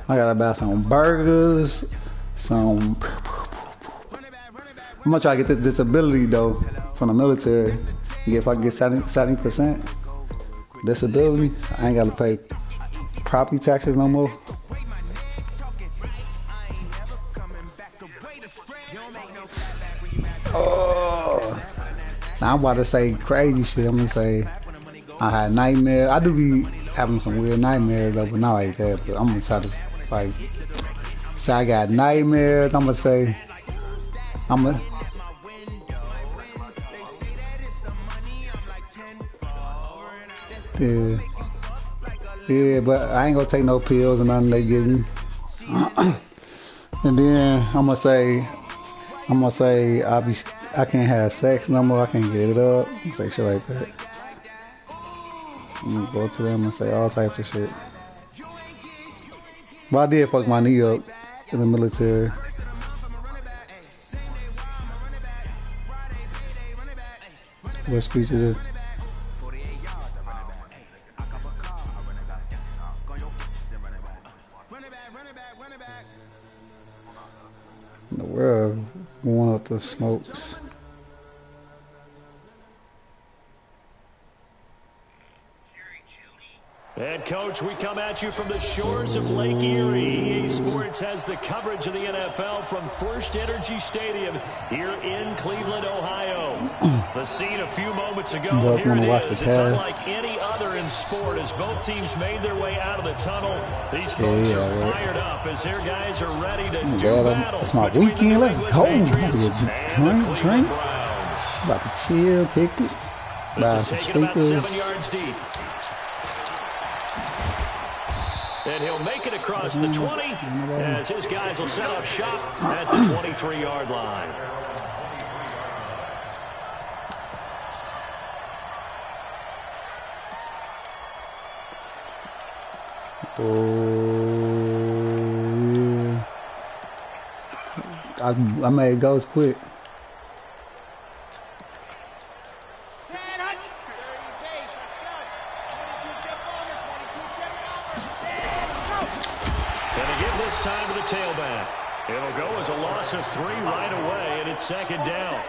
I gotta buy some burgers, some. I'm gonna try to get this disability though from the military. If I get 70% disability, I ain't gotta pay property taxes no more. Oh, now I'm about to say crazy shit. I'm gonna say I had nightmares. I do be having some weird nightmares though, but not like that. But I'm gonna try to like say I got nightmares. I'm gonna say yeah, but I ain't gonna take no pills or nothing they give me. And then I'm gonna say I can't have sex no more. I can't get it up. Say shit like that. I'm gonna go to them and say all types of shit. But I did fuck my knee up in the military. What speech is it? In the world, going up the smokes. And Coach, we come at you from the shores of Lake Erie. EA Sports has the coverage of the NFL from First Energy Stadium here in Cleveland, Ohio. The scene a few moments ago, here it is. It's unlike any other in sport as both teams made their way out of the tunnel. These folks are fired up as their guys are ready to do battle. It's my weekend. Let's go. Drink. About to chill, kick it. This is taking about 7 yards deep. And he'll make it across the 20 as his guys will set up shop at the 23-yard line. Oh, yeah. I made goes quick. It'll go as a loss of 3 right away, and it's second down.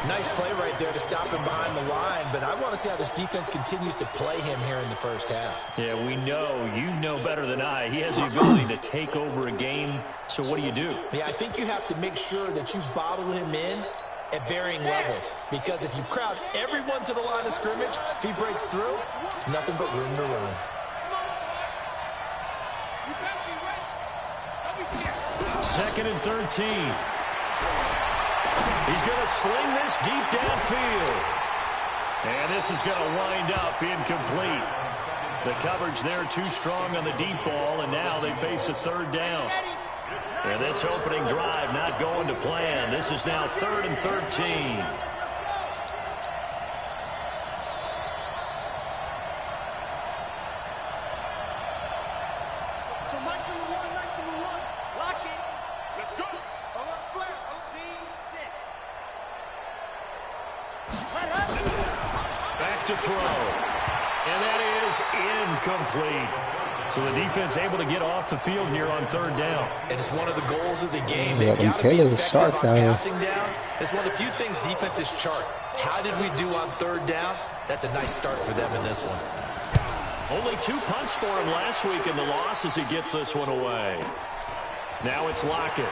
Nice play right there to stop him behind the line, but I want to see how this defense continues to play him here in the first half. Yeah, we know. You know better than I. He has the ability to take over a game, so what do you do? Yeah, I think you have to make sure that you bottle him in at varying levels, because if you crowd everyone to the line of scrimmage, if he breaks through, there's nothing but room to run. Second and 13. He's going to sling this deep downfield. And this is going to wind up incomplete. The coverage there too strong on the deep ball, and now they face a third down. And this opening drive not going to plan. This is now 3rd and 13. To throw. And that is incomplete. So the defense able to get off the field here on 3rd down. And it's one of the goals of the game. They've got to be effective on passing downs. It's one of the few things defenses chart. How did we do on 3rd down? That's a nice start for them in this one. Only 2 punts for him last week in the loss as he gets this one away. Now it's Lockett.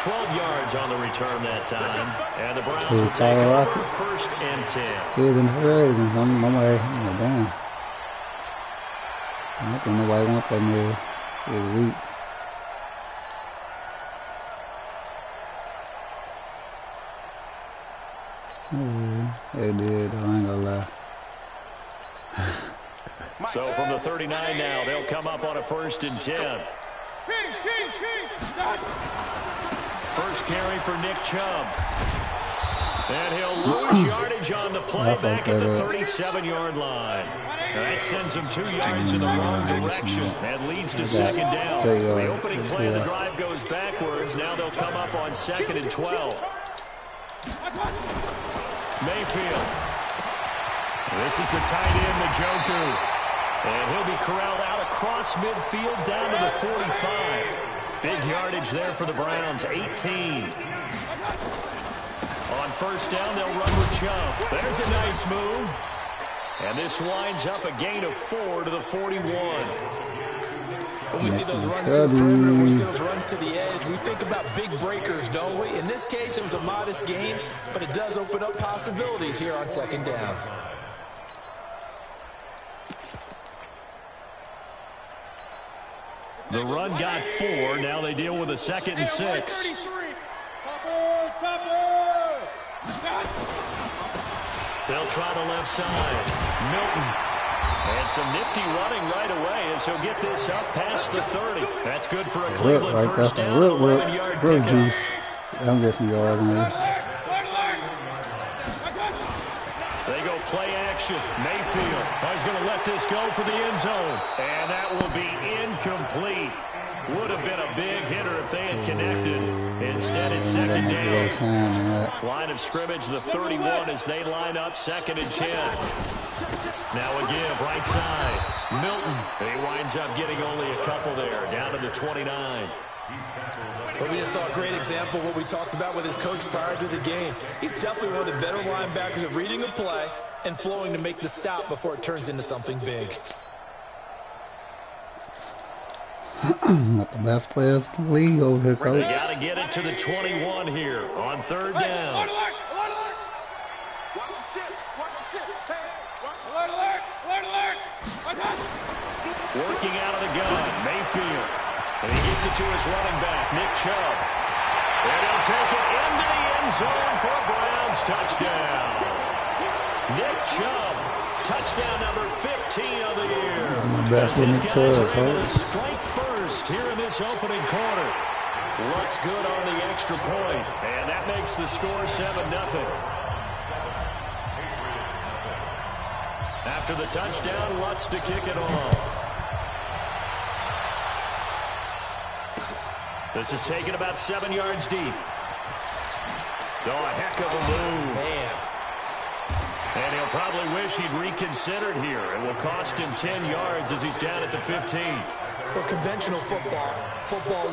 12 yards on the return that time. And the Browns will take over 1st and 10. He's in the version. I'm way down. I don't think nobody wants that nigga. He's weak. It did, though. I ain't gonna lie. So from the 39 now, they'll come up on a 1st and 10. First carry for Nick Chubb. And he'll lose yardage on the play back at the 37-yard line. That sends him 2 yards in the wrong direction. That leads to 2nd down. The opening play of the drive goes backwards. Now they'll come up on 2nd and 12. Mayfield. This is the tight end, Njoku. And he'll be corralled out across midfield down to the 45. Big yardage there for the Browns, 18. On first down, they'll run with Chubb. There's a nice move. And this winds up a gain of 4 to the 41. When we see those runs to the perimeter, when we see those runs to the edge, we think about big breakers, don't we? In this case, it was a modest gain, but it does open up possibilities here on second down. The run got 4. Now they deal with a 2nd and 6. They'll try the left side. Milton. And some nifty running right away as he'll get this up past the 30. That's good for a Cleveland first down. Real juice. I'm guessing yards, man. They go play action. Mayfield. He's going to let this go for the end zone. And that will be incomplete. Would have been a big hitter if they had connected. Instead, it's 2nd down. Line of scrimmage, the 31 as they line up 2nd and 10. Now a give, right side. Milton. He winds up getting only a couple there, down to the 29. But we just saw a great example of what we talked about with his coach prior to the game. He's definitely one of the better linebackers at reading a play and flowing to make the stop before it turns into something big. Not the best players in the league over here, coach. They got to get it to the 21 here on 3rd down. Working out of the gun, Mayfield. And he gets it to his running back, Nick Chubb. And he'll take it into the end zone for a Browns touchdown. Nick Chubb, touchdown number 15 of the year. That's what Nick Chubb, strike first here in this opening quarter. Lutz good on the extra point, and that makes the score 7-0. After the touchdown, Lutz to kick it off. This is taken about 7 yards deep. Oh, a heck of a move. Man. And he'll probably wish he'd reconsidered here. It will cost him 10 yards as he's down at the 15. Well, conventional football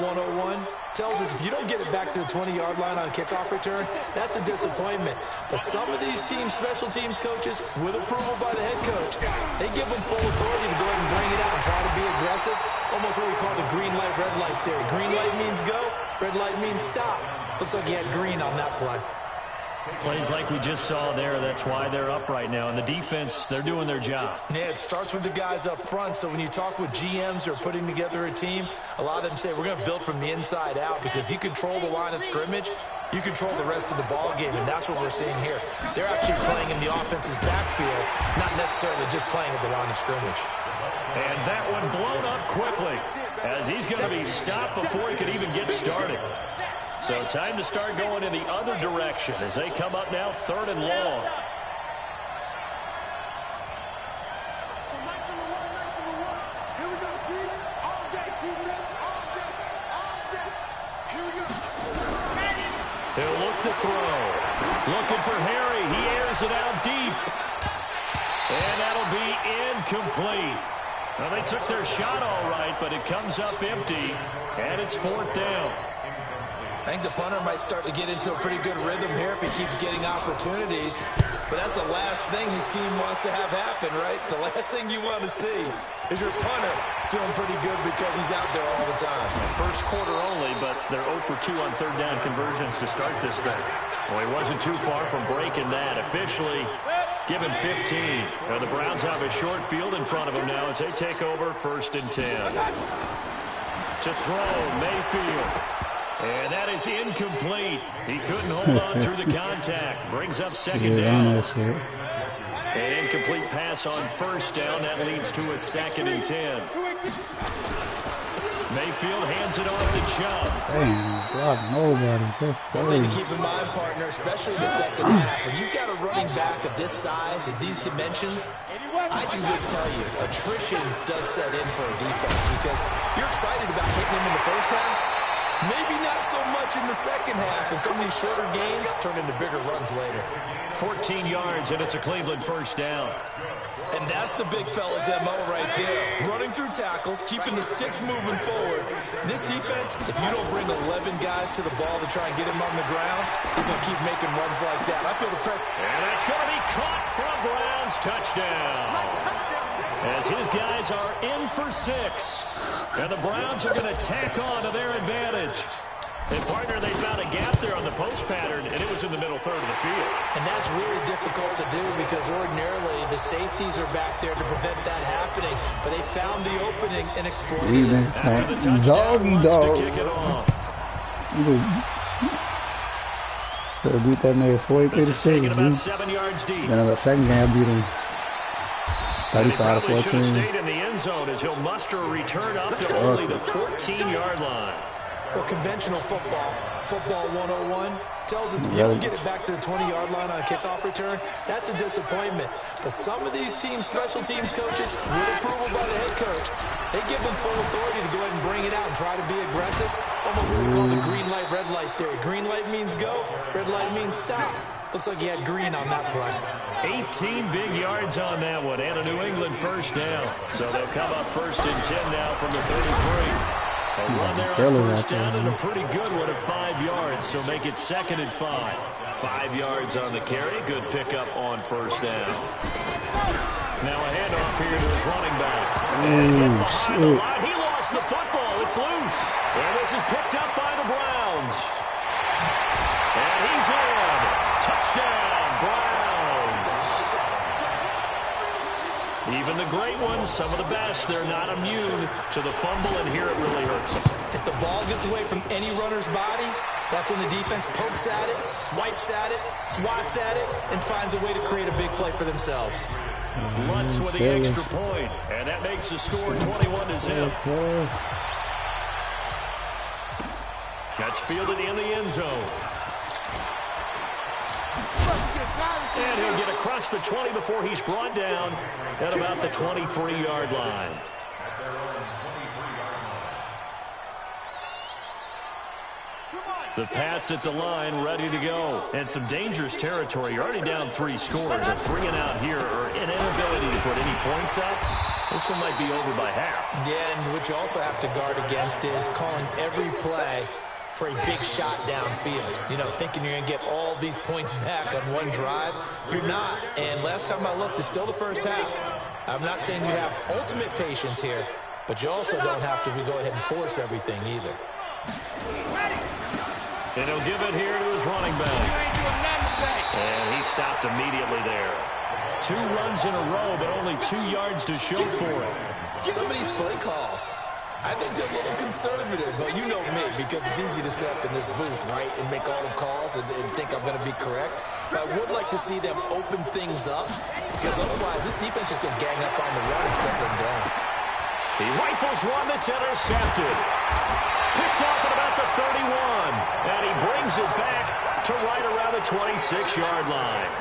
101, tells us if you don't get it back to the 20-yard line on a kickoff return, that's a disappointment. But some of these teams, special teams coaches, with approval by the head coach, they give them full authority to go ahead and bring it out and try to be aggressive. Almost what we call the green light, red light theory. Green light means go, red light means stop. Looks like he had green on that play. Plays like we just saw there. That's why they're up right now. And the defense, they're doing their job. Yeah, it starts with the guys up front. So when you talk with GMs who are putting together a team, a lot of them say we're going to build from the inside out, because if you control the line of scrimmage, you control the rest of the ball game, and that's what we're seeing here. They're actually playing in the offense's backfield, not necessarily just playing at the line of scrimmage. And that one blown up quickly as he's going to be stopped before he could even get started. So time to start going in the other direction as they come up now 3rd and long. He'll look to throw. Looking for Harry. He airs it out deep. And that'll be incomplete. Well, they took their shot all right, but it comes up empty, and it's 4th down. I think the punter might start to get into a pretty good rhythm here if he keeps getting opportunities. But that's the last thing his team wants to have happen, right? The last thing you want to see is your punter feeling pretty good because he's out there all the time. First quarter only, but they're 0 for 2 on 3rd down conversions to start this thing. Well, he wasn't too far from breaking that. Officially given 15. Now the Browns have a short field in front of them now as they take over 1st and 10. To throw, Mayfield. And that is incomplete. He couldn't hold on through the contact. Brings up 2nd down. An incomplete pass on 1st down. That leads to a 2nd and 10. Mayfield hands it off to Chubb. Damn, block nobody. One thing to keep in mind, partner, especially in the second half, when you've got a running back of this size and these dimensions, I can just tell you, attrition does set in for a defense, because you're excited about hitting him in the first half. Maybe not so much in the second half, and some of these shorter gains turn into bigger runs later. 14 yards, and it's a Cleveland first down. And that's the big fella's MO right there. Running through tackles, keeping the sticks moving forward. This defense, if you don't bring 11 guys to the ball to try and get him on the ground, he's going to keep making runs like that. I feel the press. And that's going to be caught for a Browns touchdown. As his guys are in for 6. And the Browns are going to tack on to their advantage. And, partner, they found a gap there on the post pattern, and it was in the middle third of the field. And that's really difficult to do because ordinarily the safeties are back there to prevent that happening. But they found the opening and exploited it. After the touchdown, dog. to kick it off. They'll beat that man 43-6. About 7 yards deep. Then the second game beat him 35-14. Should have stayed in the end zone as he'll muster a return up to only the 14-yard line. Well, conventional football 101, tells us if you don't get it back to the 20-yard line on a kickoff return, that's a disappointment. But some of these teams, special teams coaches, with approval by the head coach, they give them full authority to go ahead and bring it out and try to be aggressive. Almost what we call the green light, red light theory. Green light means go, red light means stop. Looks like he had green on that play. 18 big yards on that one, and a New England first down. So they'll come up 1st and 10 now from the 33. A run there on first down and a pretty good one at 5 yards, so make it 2nd and 5. 5 yards on the carry, good pickup on first down. Now a handoff here to his running back. And hit behind the line. He lost the football. It's loose. And this is picked up by the Browns. And he's in. Touchdown, Browns. Even the great ones, some of the best, they're not immune to the fumble, and here it really hurts them. If the ball gets away from any runner's body, that's when the defense pokes at it, swipes at it, swats at it, and finds a way to create a big play for themselves. Lutz with the extra point, and that makes the score 21-0. That's fielded in the end zone. And he'll get across the 20 before he's brought down at about the 23-yard line. The Pats at the line, ready to go. And some dangerous territory. You're already down 3 scores. A 3 and out here, or an inability to put any points up. This one might be over by half. Yeah, and what you also have to guard against is calling every play for a big shot downfield. You know, thinking you're going to get all these points back on one drive. You're not. And last time I looked, it's still the first half. I'm not saying you have ultimate patience here, but you also don't have to go ahead and force everything either. And he'll give it here to his running back. And he stopped immediately there. 2 runs in a row, but only 2 yards to show for it. Some of these play calls, I think they're a little conservative, but you know me, because it's easy to sit up in this booth, right, and make all the calls and think I'm going to be correct. But I would like to see them open things up, because otherwise this defense is going to gang up on the run and set them down. He rifles one that's intercepted. Picked off at about the 31, and he brings it back to right around the 26-yard line.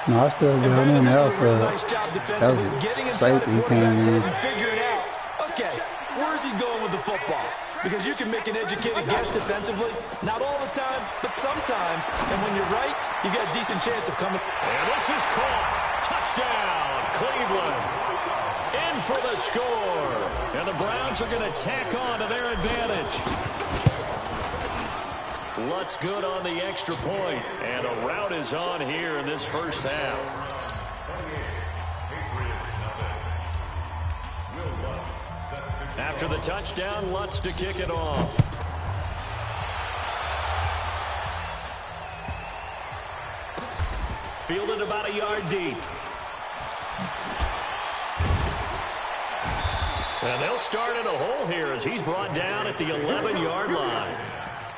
No, I still got him in there for nice job defensively, getting inside the quarterback's head and figuring out, okay, where's he going with the football? Because you can make an educated guess defensively, not all the time, but sometimes. And when you're right, you got a decent chance of coming. And this is caught. Touchdown, Cleveland. In for the score. And the Browns are going to tack on to their advantage. Lutz good on the extra point. And a rout is on here in this first half. After the touchdown, Lutz to kick it off. Fielded about a yard deep. And they'll start in a hole here as he's brought down at the 11-yard line.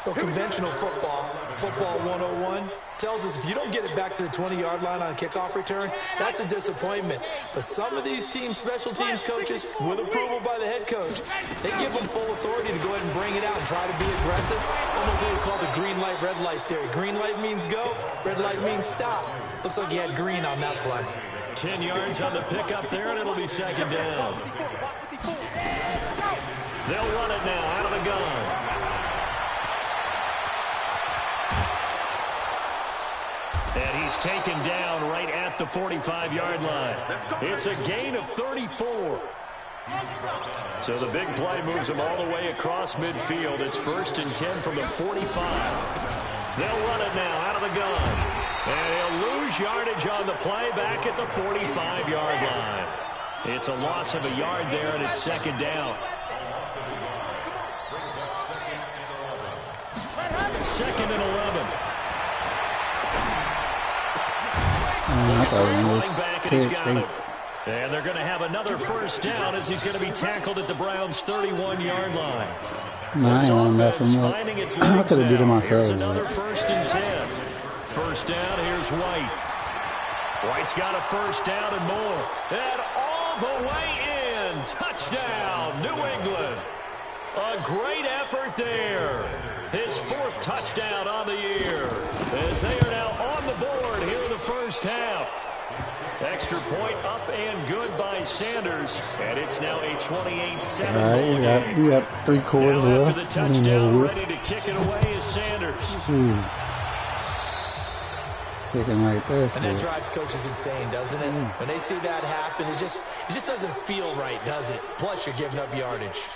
Well, conventional football 101, tells us if you don't get it back to the 20-yard line on a kickoff return, that's a disappointment. But some of these teams, special teams coaches, with approval by the head coach, they give them full authority to go ahead and bring it out and try to be aggressive. Almost what we call the green light, red light theory. Green light means go, red light means stop. Looks like he had green on that play. 10 yards on the pickup there, and it'll be 2nd down. They'll run it now out of the gun. He's taken down right at the 45-yard line. It's a gain of 34. So the big play moves him all the way across midfield. It's 1st and 10 from the 45. They'll run it now out of the gun. And he'll lose yardage on the play back at the 45-yard line. It's a loss of a yard there, and it's 2nd down. 2nd and 11. First running back, and he's got it. And they're going to have another 1st down as he's going to be tackled at the Browns' 31-yard line. I ain't messing up. I could have did it myself. Here's another 1st and 10. 1st down, here's White. White's got a 1st down and more. And all the way in. Touchdown, New England. A great effort there. His 4th touchdown on the year. As they are now on the board here in the 1st half. Extra point up and good by Sanders. And it's now a 28-7 ball game. You got 3 quarters now left. After the touchdown, ready to kick it away is Sanders. Kicking right there. And that drives coaches insane, doesn't it? When they see that happen, it just doesn't feel right, does it? Plus, you're giving up yardage.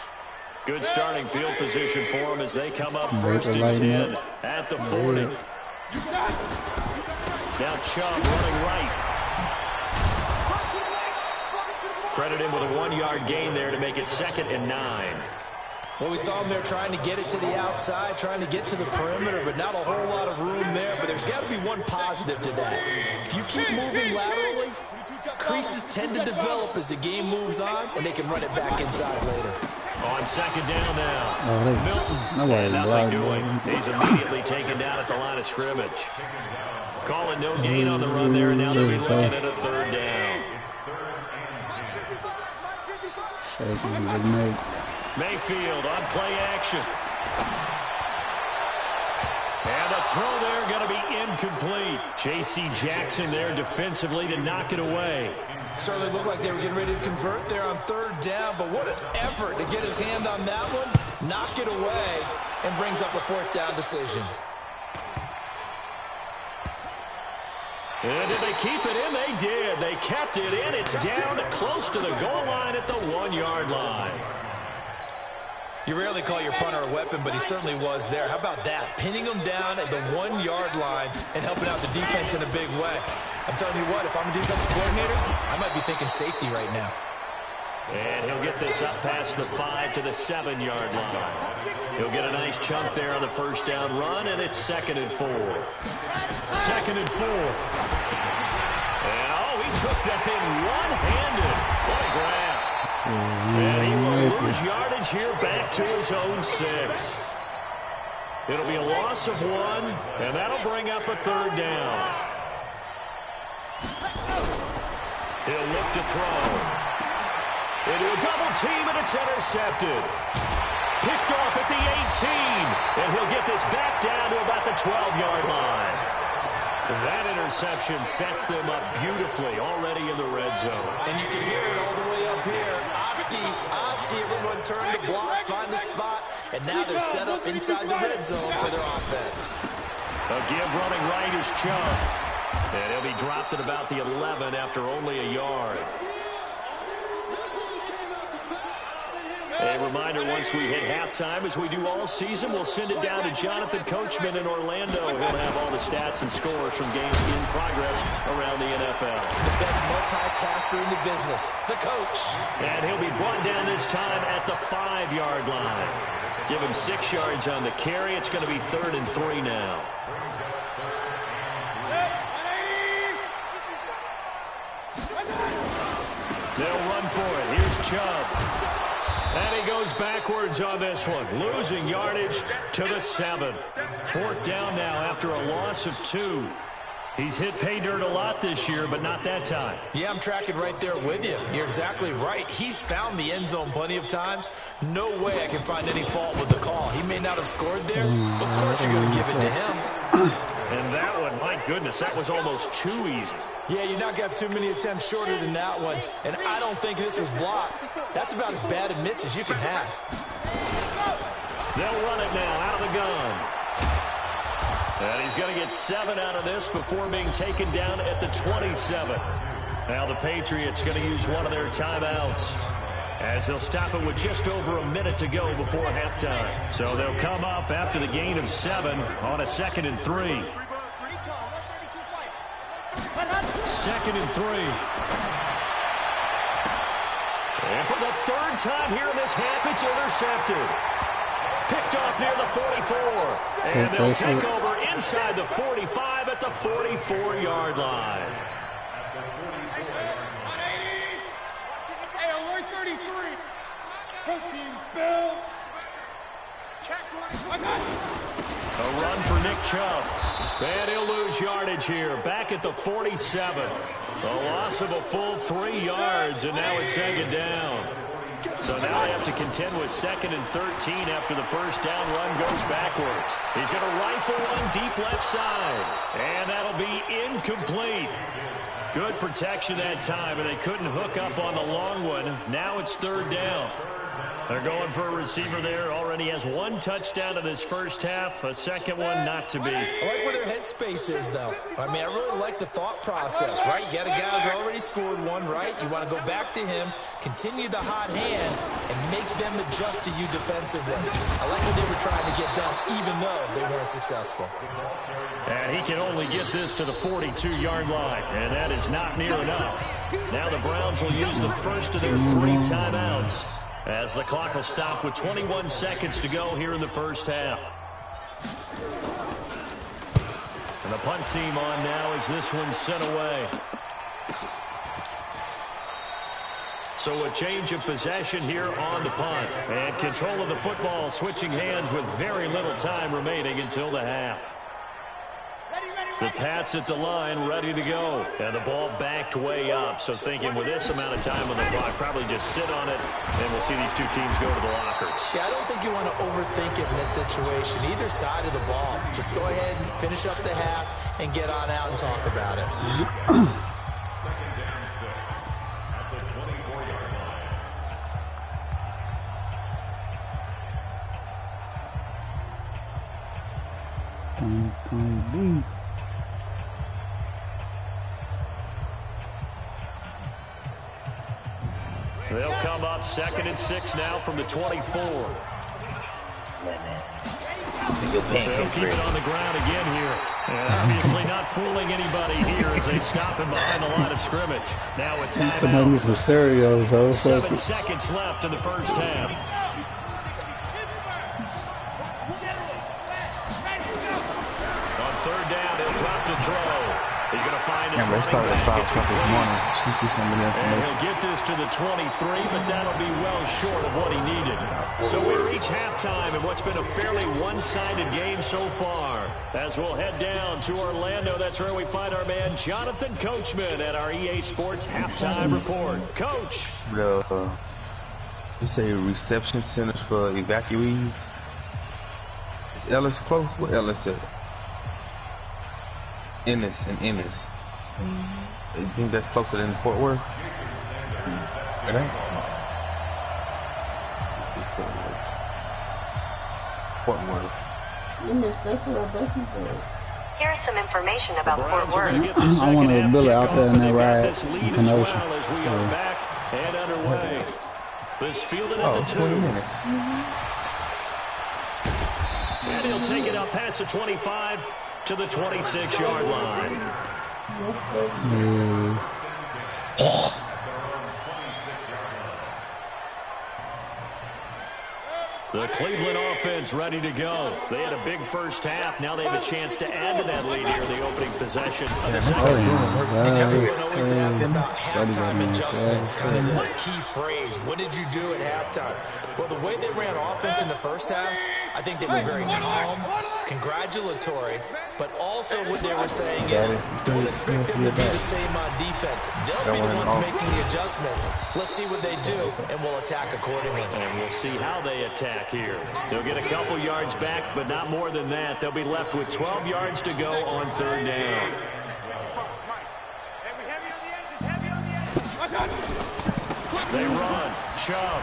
Good starting field position for them as they come up 1st and 10 at the 40. Now Chubb running right. Credit him with a 1-yard gain there to make it 2nd and 9. Well, we saw him there trying to get it to the outside, trying to get to the perimeter, but not a whole lot of room there. But there's got to be one positive to that. If you keep moving laterally, creases tend to develop as the game moves on, and they can run it back inside later. On 2nd down now. Milton. Nothing doing. He's immediately taken down at the line of scrimmage. Calling no gain on the run there, and now they'll be looking at a 3rd down. Mayfield on play action. And the throw there going to be incomplete. J.C. Jackson there defensively to knock it away. Certainly looked like they were getting ready to convert there on 3rd down, but what an effort to get his hand on that one, knock it away, and brings up a 4th down decision. And did they keep it in? They did. They kept it in. It's down close to the goal line at the 1-yard line. You rarely call your punter a weapon, but he certainly was there. How about that? Pinning him down at the 1-yard line and helping out the defense in a big way. I'm telling you what, if I'm a defensive coordinator, I might be thinking safety right now. And he'll get this up past the 5 to the 7-yard line. He'll get a nice chunk there on the 1st down run, and it's 2nd and 4. 2nd and 4. And, he took that thing one-handed. What a grab. And he will lose yardage here back to his own 6. It'll be a loss of 1, and that'll bring up a 3rd down. He'll look to throw. Into a double team, and it's intercepted. Picked off at the 18, and he'll get this back down to about the 12-yard line. That interception sets them up beautifully already in the red zone. And you can hear it all the way up here. Oski, everyone turned to block, find the spot, and now they're set up inside the red zone for their offense. A give running right is Chubb. And he'll be dropped at about the 11 after only a yard. A reminder, once we hit halftime, as we do all season, we'll send it down to Jonathan Coachman in Orlando. He'll have all the stats and scores from games in progress around the NFL. The best multitasker in the business, the coach. And he'll be brought down this time at the 5-yard line. Give him 6 yards on the carry. It's going to be 3rd and 3 now. They'll run for it. Here's Chubb. And he goes backwards on this one, losing yardage to the 7. 4th down now after a loss of 2. He's hit pay dirt a lot this year, but not that time. Yeah, I'm tracking right there with you. You're exactly right. He's found the end zone plenty of times. No way I can find any fault with the call. He may not have scored there, but of course you're going to give it to him. And that one, my goodness, that was almost too easy. Yeah, you not got too many attempts shorter than that one, and I don't think this was blocked. That's about as bad a miss as you can have. They'll run it now out of the gun. And he's going to get 7 out of this before being taken down at the 27. Now the Patriots going to use one of their timeouts, as they'll stop it with just over a minute to go before halftime. So they'll come up after the gain of 7 on a 2nd and 3. 2nd and 3. And for the 3rd time here in this half, it's intercepted. Picked off near the 44. And they'll take over inside the 45 at the 44-yard line. Hey, alert 33. Protein spill. A run for Nick Chubb. And he'll lose yardage here. Back at the 47. A loss of a full 3 yards, and now it's 2nd down. So now they have to contend with 2nd and 13 after the first down run goes backwards. He's going to rifle one deep left side. And that'll be incomplete. Good protection that time, and they couldn't hook up on the long one. Now it's 3rd down. They're going for a receiver there. Already has 1 touchdown in this first half. A 2nd one not to be. I like where their headspace is, though. I mean, I really like the thought process, right? You got a guy who's already scored 1, right? You want to go back to him, continue the hot hand, and make them adjust to you defensively. I like what they were trying to get done, even though they weren't successful. And he can only get this to the 42-yard line, and that is not near enough. Now the Browns will use the first of their 3 timeouts, as the clock will stop with 21 seconds to go here in the first half. And the punt team on now as this one's sent away. So a change of possession here on the punt. And control of the football switching hands with very little time remaining until the half. The Pats at the line, ready to go. And the ball backed way up. So thinking with this amount of time on the clock, probably just sit on it, and we'll see these 2 teams go to the lockers. Yeah, I don't think you want to overthink it in this situation. Either side of the ball. Just go ahead and finish up the half and get on out and talk about it. They'll come up 2nd and 6 now from the 24. They'll keep it on the ground again here. And obviously not fooling anybody here as they stop him behind the line of scrimmage. Now a timeout. 7 seconds left in the first half. On 3rd down, he'll drop to throw. He's going to find his running back. And he'll get this to the 23, but that'll be well short of what he needed. So we reach halftime in what's been a fairly one-sided game so far. As we'll head down to Orlando, that's where we find our man Jonathan Coachman at our EA Sports Halftime Report. Coach. You say reception centers for evacuees. Is Ellis close? What Ellis is? Ennis and Ennis. You think that's closer than Fort Worth? It ain't. This is Fort Worth. Fort Worth. Here's some information about Fort Worth. I want to build it out there in that ride in Kenosha. As we are back and underway. This fielded at the 2. 20 minutes. And he'll take it up past the 25 to the 26-yard line. The Cleveland offense ready to go. They had a big first half. Now they have a chance to add to that lead here in the opening possession of the second. And everyone always asks about halftime adjustments, kind of the key phrase. What did you do at halftime? Well, the way they ran offense in the first half, I think they were very calm, congratulatory, but also what they were saying is don't expect them to be the same on defense. They'll be the ones making the adjustments. Let's see what they do, and we'll attack accordingly. And we'll see how they attack here. They'll get a couple yards back, but not more than that. They'll be left with 12 yards to go on 3rd down. They run. Chubb.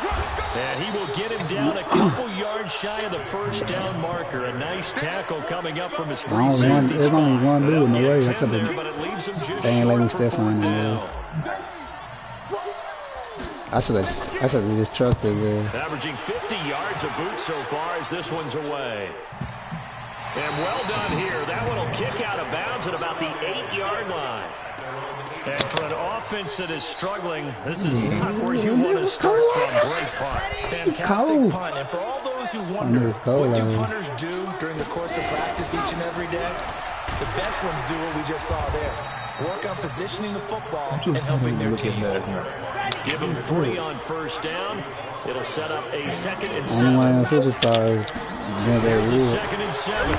And he will get him down a couple yards shy of the first down marker. A nice tackle coming up from his free safety There's spot. only one dude in the way. I There, could but it leaves him just they ain't let me short for step on fourth him. down. I should have just trucked it. Averaging 50 yards a boot so far as this one's away. And well done here. That one will kick out of bounds at about the 8-yard line. And for an offense that is struggling, this is not where you want to start from. Great punt. Fantastic punt. And for all those who wonder, what do punters do during the course of practice each and every day? The best ones do what we just saw there. Work on positioning the football and helping their team. Give them 3 on first down. It'll set up a 2nd and 7. It's a 2nd and 7.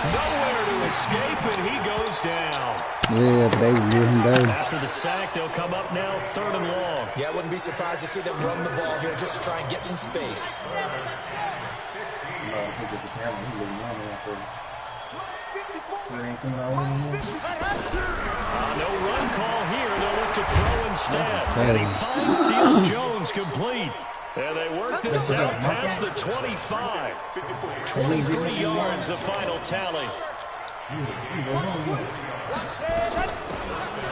Nowhere to escape, and he goes down. Yeah, they let him go. After the sack, they'll come up now 3rd and long. Yeah, I wouldn't be surprised to see them run the ball here just to try and get some space. No run call here. They'll look to throw instead. And he finds Seals Jones complete. And they work this out past the 25. 23 yards, the final tally.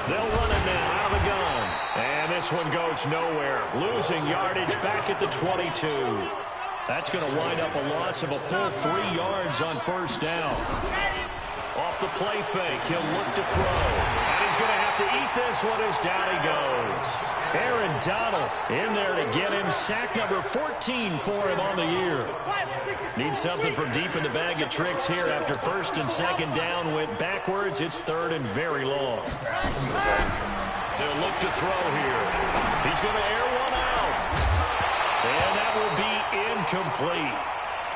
They'll run it now out of the gun. And this one goes nowhere. Losing yardage back at the 22. That's going to wind up a loss of a full 3 yards on first down. Off the play fake, he'll look to throw. And he's going to have to eat this one as down he goes. Aaron Donald in there to get him. Sack number 14 for him on the year. Needs something from deep in the bag of tricks here after 1st and 2nd down went backwards. It's 3rd and very long. They'll look to throw here. He's going to air one out. And that will be incomplete.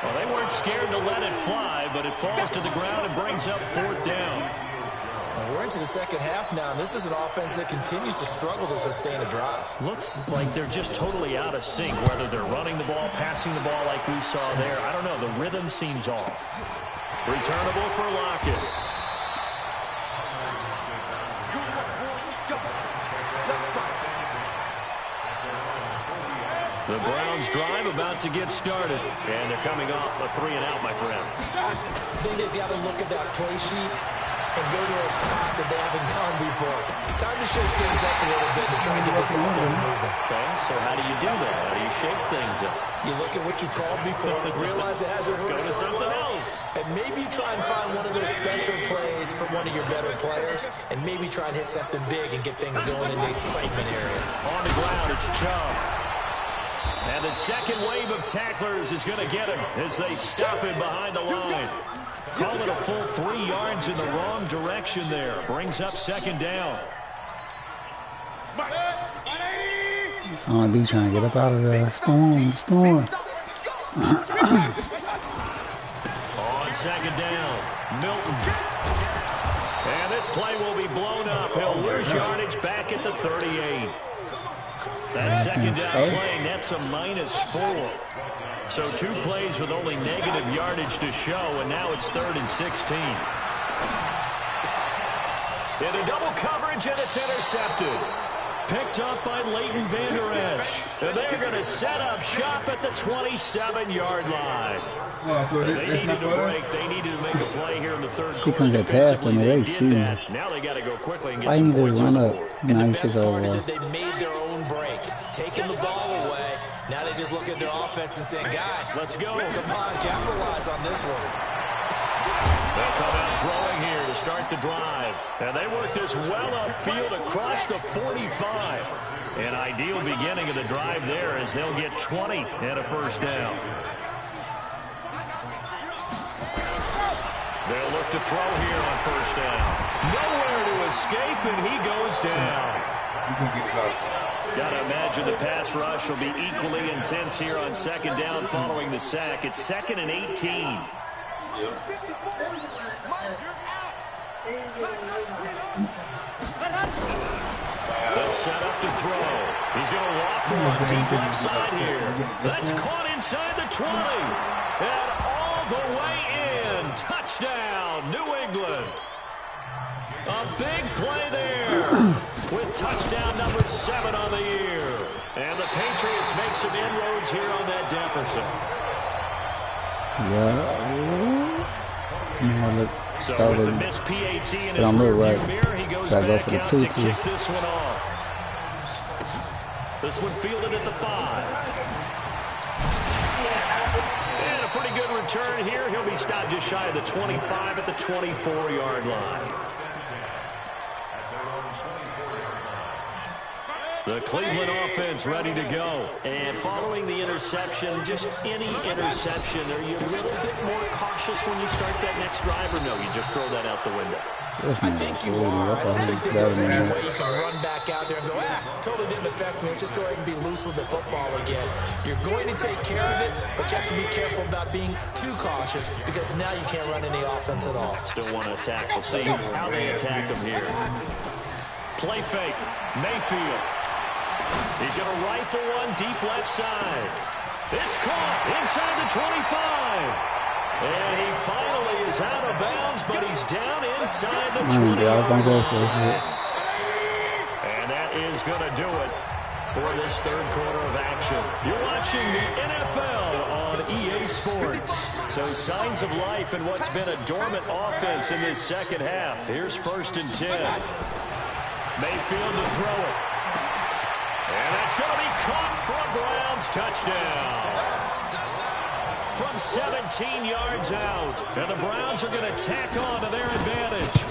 Well, they weren't scared to let it fly, but it falls to the ground and brings up 4th down. And we're into the second half now, and this is an offense that continues to struggle to sustain a drive. Looks like they're just totally out of sync, whether they're running the ball, passing the ball like we saw there. I don't know. The rhythm seems off. Returnable for Lockett. The Browns drive about to get started. And they're coming off a 3-and-out, my friend. I think they've got to look at that play sheet and go to a spot that they haven't gone before. Time to shake things up a little bit to try and get this offense moving. Okay, so how do you do that? How do you shake things up? You look at what you called before, realize it hasn't worked Go to so something well, else. and maybe try and find one of those special plays for one of your better players, and maybe try and hit something big and get things going in the excitement area. On the ground, it's Chubb. And the second wave of tacklers is going to get him as they stop him behind the line. Call it a full 3 yards in the wrong direction there. Brings up 2nd down. Someone be trying to get up out of the storm. On 2nd down, Milton. And this play will be blown up. He'll lose yardage back at the 38. That 2nd down play nets a -4. So 2 plays with only negative yardage to show, and now it's 3rd and 16. Into double coverage, and it's intercepted. Picked up by Leighton Vander Esch. And they're going to set up shop at the 27-yard line. They needed to break. They needed to make a play here in the 3rd quarter. He couldn't get past him. They They did that. Now they got to go quickly and get I some need to points on run the up board. And the 96 best part is over. that they made their own break, taking the ball away. Now they just look at their offense and saying, guys, Let's go. Come on, capitalize on this one. They'll come out throwing here to start the drive. And they work this well upfield across the 45. An ideal beginning of the drive there as they'll get 20 and a 1st down. They'll look to throw here on 1st down. Nowhere to escape, and he goes down. Got to imagine the pass rush will be equally intense here on 2nd down following the sack. It's 2nd and 18. They'll set up to throw. He's going to walk one deep left side here. That's caught inside the 20. And all the way in. Touchdown, New England. A big play there with touchdown number 7 on the year. And the Patriots make some inroads here on that deficit. Yeah. Look, So with the missed PAT in his don't look rearview right. mirror, he goes Gotta go back for the out to 2-2. kick this one off. This one fielded at the 5. And a pretty good return here. He'll be stopped just shy of the 25 at the 24-yard line. The Cleveland offense ready to go. And following the interception, just any interception, are you a little bit more cautious when you start that next drive, or no, you just throw that out the window? I think you are. I don't think that there's any way you can run back out there and go, totally didn't affect me. Let's just go ahead and be loose with the football again. You're going to take care of it, but you have to be careful about being too cautious because now you can't run any offense at all. Still want to attack. We'll see how they attack him here. Play fake. Mayfield. He's going to rifle one deep left side. It's caught inside the 25. And he finally is out of bounds, but he's down inside the 20-yard line. And that is going to do it for this third quarter of action. You're watching the NFL on EA Sports. So signs of life in what's been a dormant offense in this second half. Here's 1st and 10. Mayfield to throw it. And that's going to be caught for a Browns touchdown. From 17 yards out. And the Browns are going to tack on to their advantage.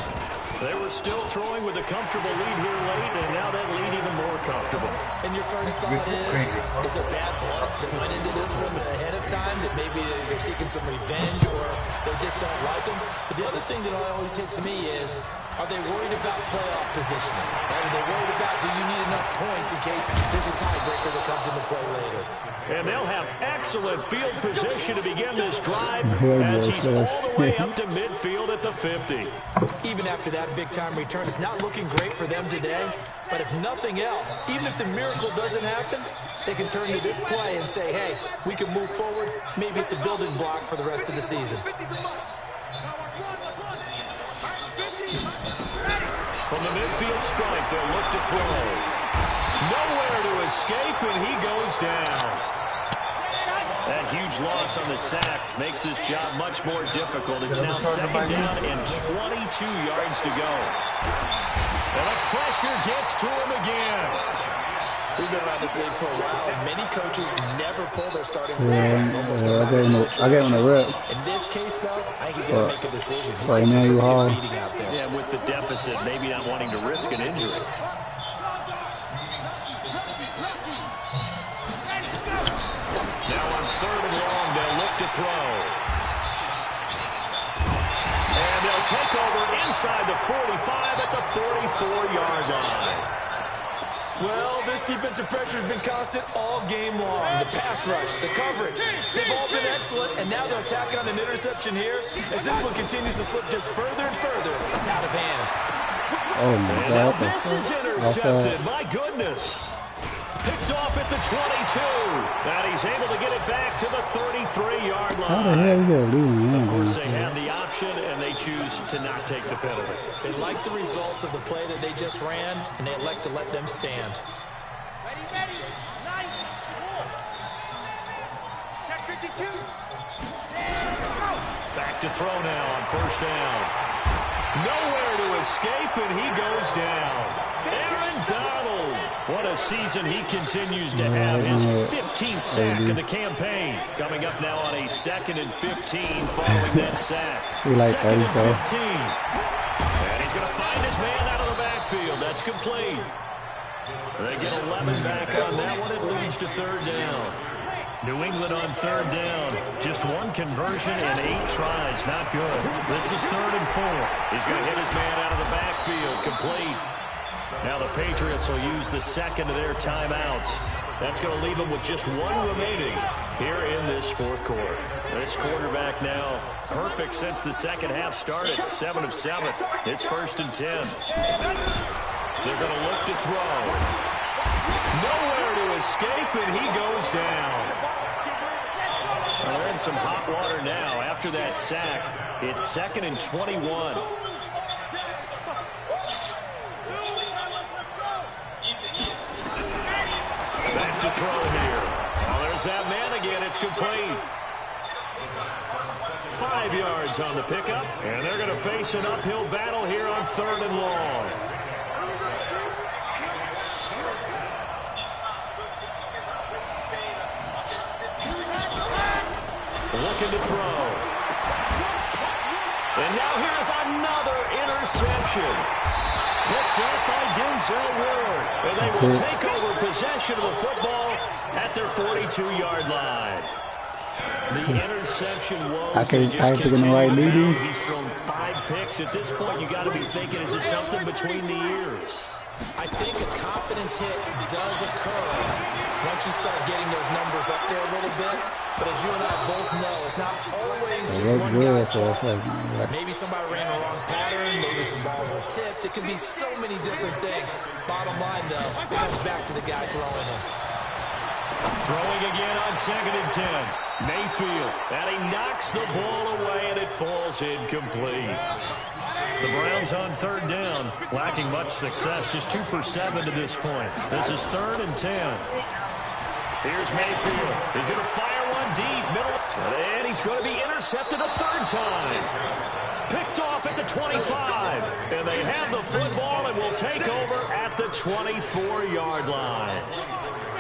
They were still throwing with a comfortable lead here late, and now that lead even more comfortable. And your first thought is there bad blood that went into this one ahead of time, that maybe they're seeking some revenge or they just don't like them? But the other thing that always hits me is, are they worried about playoff positioning? Are they worried about, do you need enough points in case there's a tiebreaker that comes into play later? And they'll have excellent field position to begin this drive as he's all the way up to midfield at the 50. Even after that big-time return, it's not looking great for them today. But if nothing else, even if the miracle doesn't happen, they can turn to this play and say, hey, we can move forward. Maybe it's a building block for the rest of the season. From the midfield strike, they'll look to throw. Nowhere to escape, and he goes down. That huge loss on the sack makes this job much more difficult. It's now 2nd down and 22 yards to go. And the pressure gets to him again. We've been around this league for a while, and many coaches never pull their starting quarterback. I gave him a rep. In this case, though, I think he's going to make a decision. He's right now, you haul. Yeah, with the deficit, maybe not wanting to risk an injury. Now on 3rd and long, they'll look to throw. And they'll take over inside the 45 at the 44-yard line. Well, this defensive pressure has been constant all game long. The pass rush, the coverage, they've all been excellent, and now they'll tack on an interception here as this one continues to slip just further and further out of hand. Oh, my and God. Now this is intercepted. My goodness. Picked off at the 22. And he's able to get it back to the 33-yard line. How the hell you gonna leave him? Of course, they have the option, and they choose to not take the penalty. They like the results of the play that they just ran, and they elect to let them stand. Ready, ready. Nice. Check 52. Back to throw now on 1st down. Nowhere to escape, and he goes down. Aaron Donald. What a season he continues to have. His 15th sack in the campaign. Coming up now on a 2nd and 15 following that sack. 2nd and 15. And he's going to find his man out of the backfield. That's complete. They get 11 back on that one. It leads to 3rd down. New England on 3rd down. Just one conversion and 8 tries. Not good. This is 3rd and 4. He's going to hit his man out of the backfield. Complete. Now the Patriots will use the 2nd of their timeouts. That's going to leave them with just 1 remaining here in this 4th quarter. This quarterback now perfect since the second half started. 7 of 7. It's 1st and 10. They're going to look to throw. Nowhere to escape, and he goes down. Well, they're in some hot water now. After that sack, it's 2nd and 21. Back to throw here. Well, there's that man again. It's complete. 5 yards on the pickup, and they're going to face an uphill battle here on 3rd and long. Looking to throw. And now here's another interception. Picked up by Denzel Ward. And they will take over possession of the football at their 42-yard line. The interception was I ain't picking the right medium. He's thrown 5 picks. At this point, you got to be thinking, is it something between the ears? I think a confidence hit does occur once you start getting those numbers up there a little bit. But as you and I both know, it's not always just one guy's fault. Maybe somebody ran the wrong pattern. Maybe some balls were tipped. It could be so many different things. Bottom line, though, it comes back to the guy throwing them. Throwing again on 2nd and 10. Mayfield, and he knocks the ball away, and it falls incomplete. The Browns on 3rd down, lacking much success, just 2 for 7 to this point. This is 3rd and 10. Here's Mayfield. He's going to fire one deep, middle, and he's going to be intercepted a 3rd time. Picked off at the 25, and they have the football and will take over at the 24-yard line.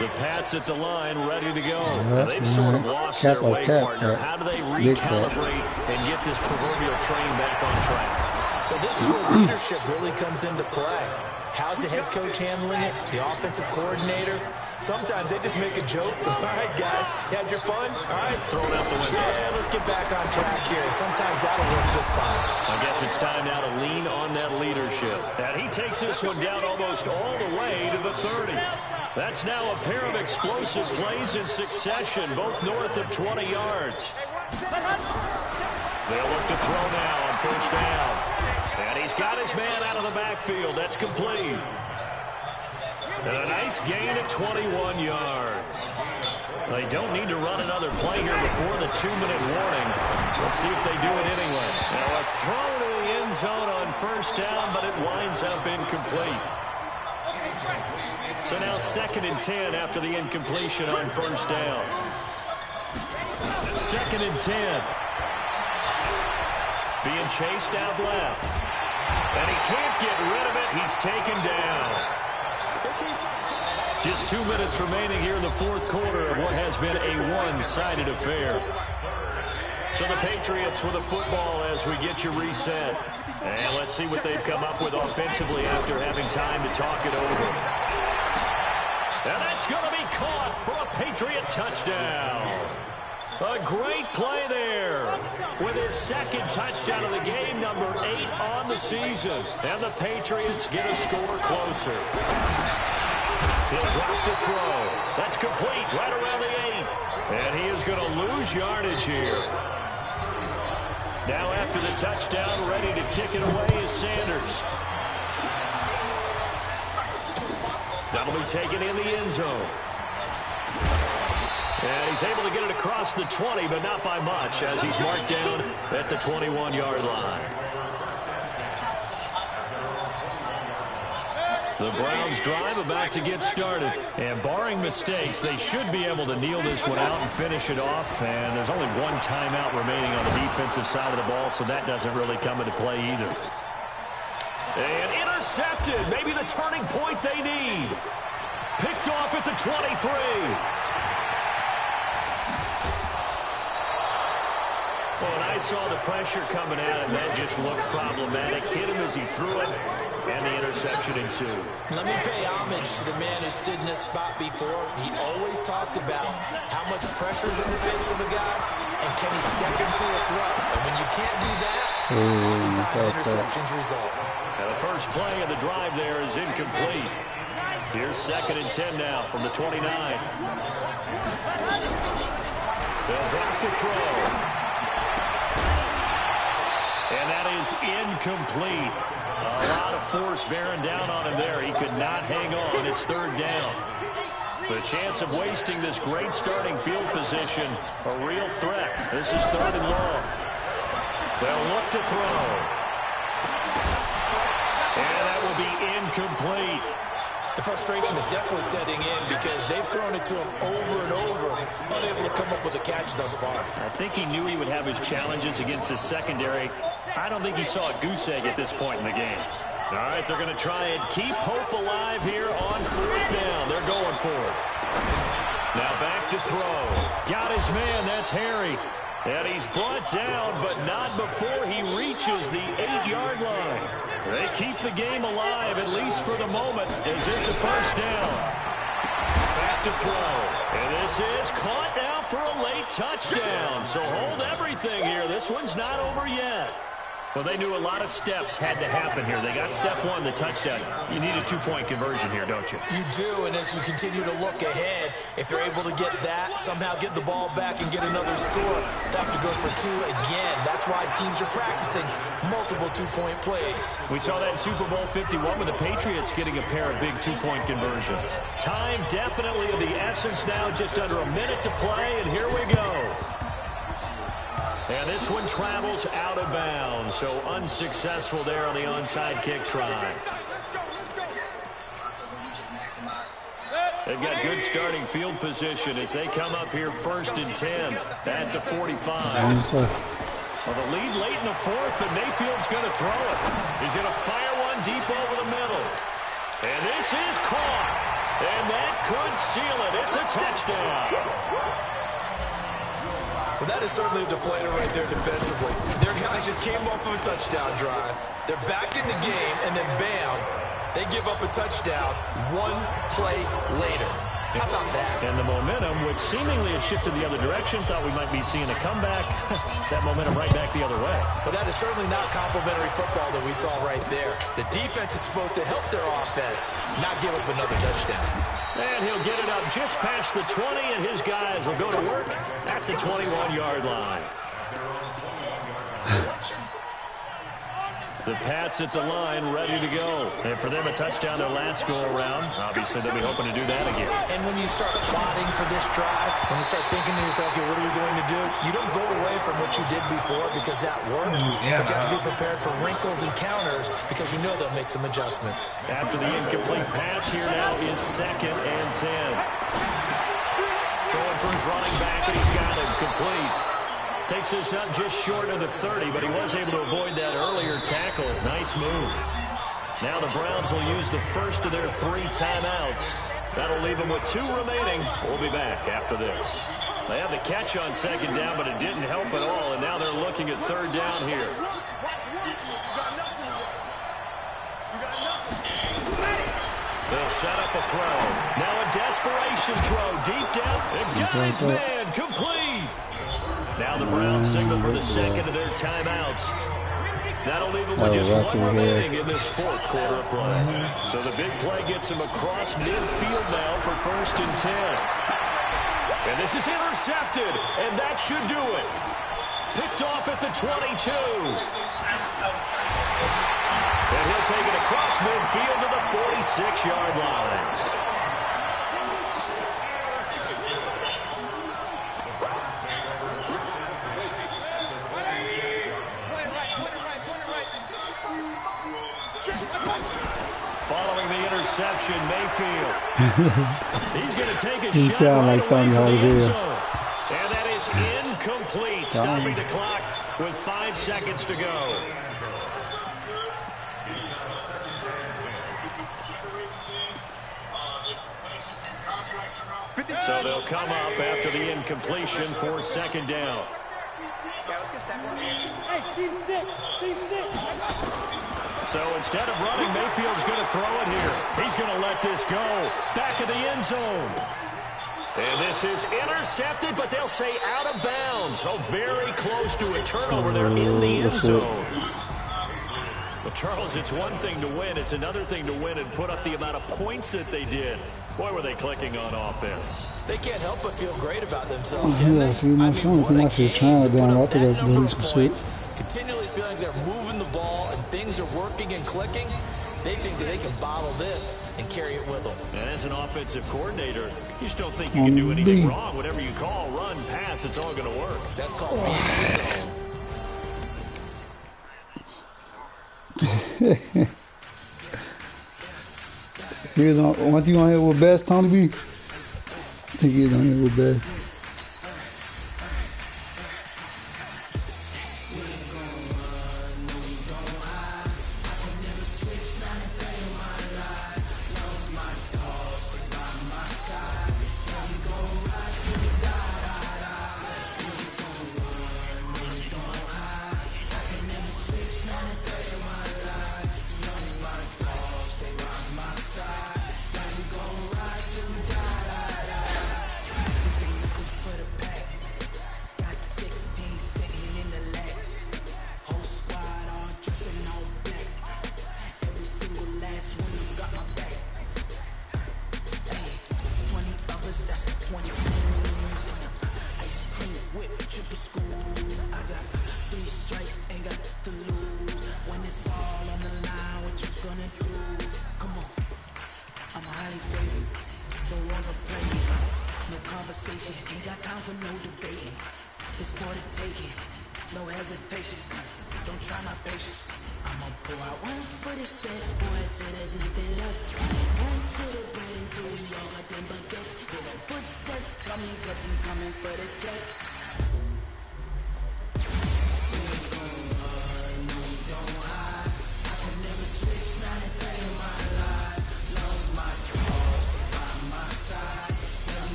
The Pats at the line, ready to go. Now, they've sort of lost their way, partner. How do they recalibrate and get this proverbial train back on track? Well, this is where leadership really comes into play. How's the head coach handling it? The offensive coordinator? Sometimes they just make a joke. All right, guys, you had your fun? All right, throw it out the window. Yeah, let's get back on track here. And sometimes that'll work just fine. I guess it's time now to lean on that leadership. And he takes this one down almost all the way to the 30. That's now a pair of explosive plays in succession, both north of 20 yards. They'll look to throw now on 1st down. And he's got his man out of the backfield. That's complete. And a nice gain at 21 yards. They don't need to run another play here before the 2-minute warning. Let's see if they do it anyway. Now a throw to the end zone on 1st down, but it winds up incomplete. So now 2nd and 10 after the incompletion on 1st down. 2nd and 10. Being chased out left. And he can't get rid of it. He's taken down. Just 2 minutes remaining here in the 4th quarter of what has been a one-sided affair. So the Patriots with the football as we get you reset. And let's see what they've come up with offensively after having time to talk it over. And that's going to be caught for a Patriot touchdown. A great play there with his 2nd touchdown of the game, number 8 on the season. And the Patriots get a score closer. He'll drop to throw. That's complete right around the 8. And he is going to lose yardage here. Now after the touchdown, ready to kick it away is Sanders. That'll be taken in the end zone. And he's able to get it across the 20, but not by much, as he's marked down at the 21-yard line. The Browns drive about to get started. And barring mistakes, they should be able to kneel this one out and finish it off. And there's only one timeout remaining on the defensive side of the ball, so that doesn't really come into play either. And intercepted. Maybe the turning point they need. Picked off at the 23. Well, and I saw the pressure coming at him. That just looked problematic. Hit him as he threw it, and the interception ensued. Let me pay homage to the man who stood in this spot before. He always talked about how much pressure is in the face of a guy, and can he step into a throw. And when you can't do that, oftentimes interceptions result. And the first play of the drive there is incomplete. Here's 2nd and 10 now from the 29. They'll drop the throw. And that is incomplete. A lot of force bearing down on him there. He could not hang on. It's 3rd down. The chance of wasting this great starting field position, a real threat. This is 3rd and long. They'll look to throw. And that will be incomplete. The frustration is definitely setting in because they've thrown it to him over and over, unable to come up with a catch thus far. I think he knew he would have his challenges against his secondary. I don't think he saw a goose egg at this point in the game. All right, they're going to try and keep hope alive here on 4th down. They're going for it. Now back to throw. Got his man. That's Harry. And he's brought down, but not before he reaches the 8-yard line. They keep the game alive, at least for the moment, as it's a 1st down. Back to throw. And this is caught now for a late touchdown. So hold everything here. This one's not over yet. Well, they knew a lot of steps had to happen here. They got step 1, the touchdown. You need a 2-point conversion here, don't you? You do, and as you continue to look ahead, if they're able to get that, somehow get the ball back and get another score, they have to go for 2 again. That's why teams are practicing multiple 2-point plays. We saw that in Super Bowl 51 with the Patriots getting a pair of big 2-point conversions. Time definitely of the essence now, just under a minute to play, and here we go. And this one travels out of bounds, so unsuccessful there on the onside kick try. They've got good starting field position as they come up here 1st and 10 at the 45. Well, the lead late in the 4th, but Mayfield's going to throw it. He's going to fire one deep over the middle. And this is caught. And that could seal it. It's a touchdown. Well, that is certainly a deflator right there defensively. Their guys just came off of a touchdown drive. They're back in the game, and then bam, they give up a touchdown 1 play later. How about that? And the momentum, which seemingly had shifted the other direction, thought we might be seeing a comeback. That momentum right back the other way. But that is certainly not complimentary football that we saw right there. The defense is supposed to help their offense, not give up another touchdown. And he'll get it up just past the 20, and his guys will go to work at the 21-yard line. The Pats at the line, ready to go. And for them, a touchdown their last go-around. Obviously, they'll be hoping to do that again. And when you start plotting for this drive, when you start thinking to yourself, okay, what are we going to do? You don't go away from what you did before because that worked. But you have to be prepared for wrinkles and counters because you know they'll make some adjustments. After the incomplete pass, here now is 2nd and 10. Throwing for his running back, and he's got him complete. Takes this up just short of the 30, but he was able to avoid that earlier tackle. Nice move. Now the Browns will use the first of their 3 timeouts. That'll leave them with 2 remaining. We'll be back after this. They have the catch on 2nd down, but it didn't help at all, and now they're looking at 3rd down here. They'll set up a throw. Now a desperation throw deep down, and got his man complete. Now the Browns signal for the 2nd of their timeouts. That'll leave them with just 1 remaining in this 4th quarter of play. So the big play gets him across midfield now for 1st and 10. And this is intercepted, and that should do it. Picked off at the 22. And he'll take it across midfield to the 46-yard line. Following the interception, Mayfield. He's going to take a shot right like away Tony from the end Holiday. zone. And that is incomplete. Stopping the clock with 5 seconds to go. So they'll come up after the incompletion for 2nd down. So instead of running, Mayfield's going to throw it here. He's going to let this go. Back of the end zone. And this is intercepted, but they'll say out of bounds. Oh, very close to a turnover there in the end zone. But Charles, it's one thing to win. It's another thing to win and put up the amount of points that they did. Boy, were they clicking on offense. They can't help but feel great about themselves, can they? See, my son, what a actually game trying to to put down up right to that the number release of of points, continually feeling they're moving the ball and things are working and clicking. They think that they can bottle this and carry it with them. And as an offensive coordinator, you just don't think you can do anything wrong. Whatever you call, run, pass, it's all going to work. That's called being in the zone. He was on. Weren't you on here with Best, Tony B? I think he was on here with Best.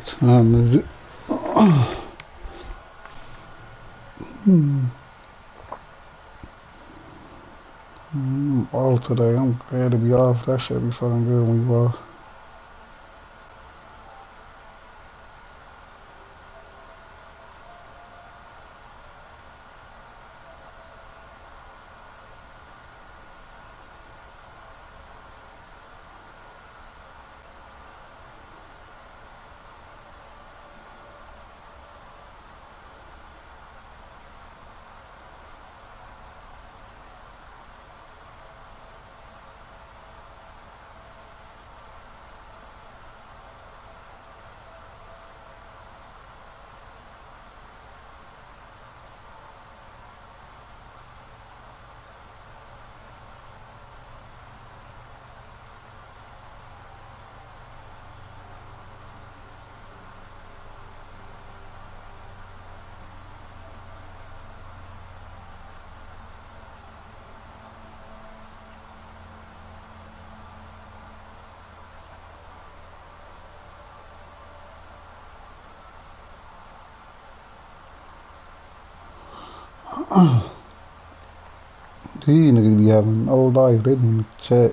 time is it? I'm off today. I'm glad to be off. That should be fucking good when you off. These niggas be having old life. They be in the chat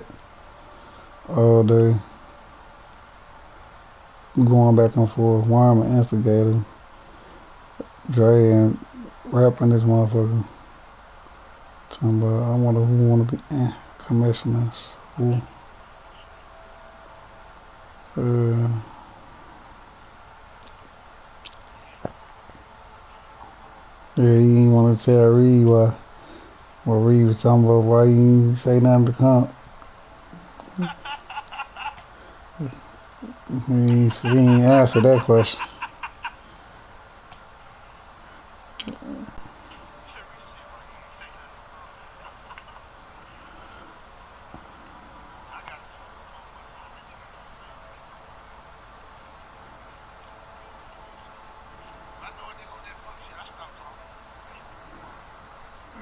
all day. Going back and forth. Worm and Instigator. Dre and rapping this motherfucker. Talking about, I wonder who wanna be commissioners. Who? Yeah, he ain't wanna tell Reed why. Well, Reed was talking about why he ain't say nothing to Comp. He ain't answer that question.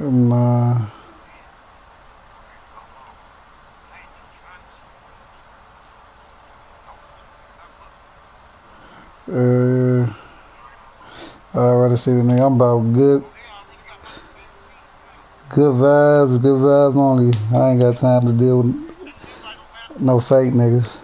Nah. I'd rather see the nigga. I'm about good vibes only. I ain't got time to deal with no fake niggas.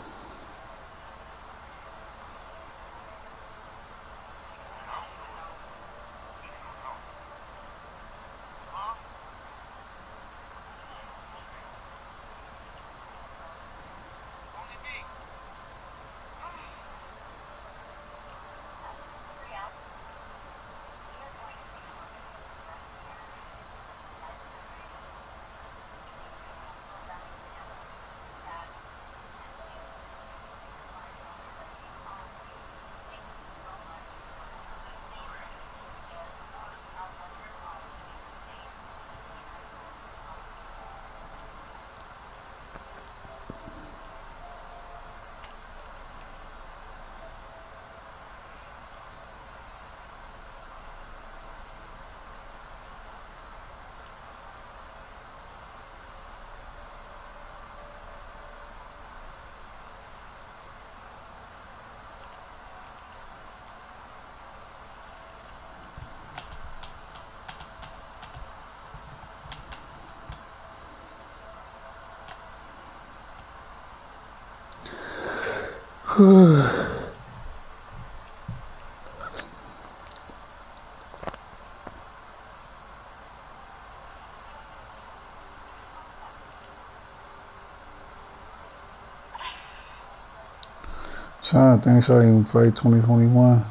Trying to think so I even play 2021.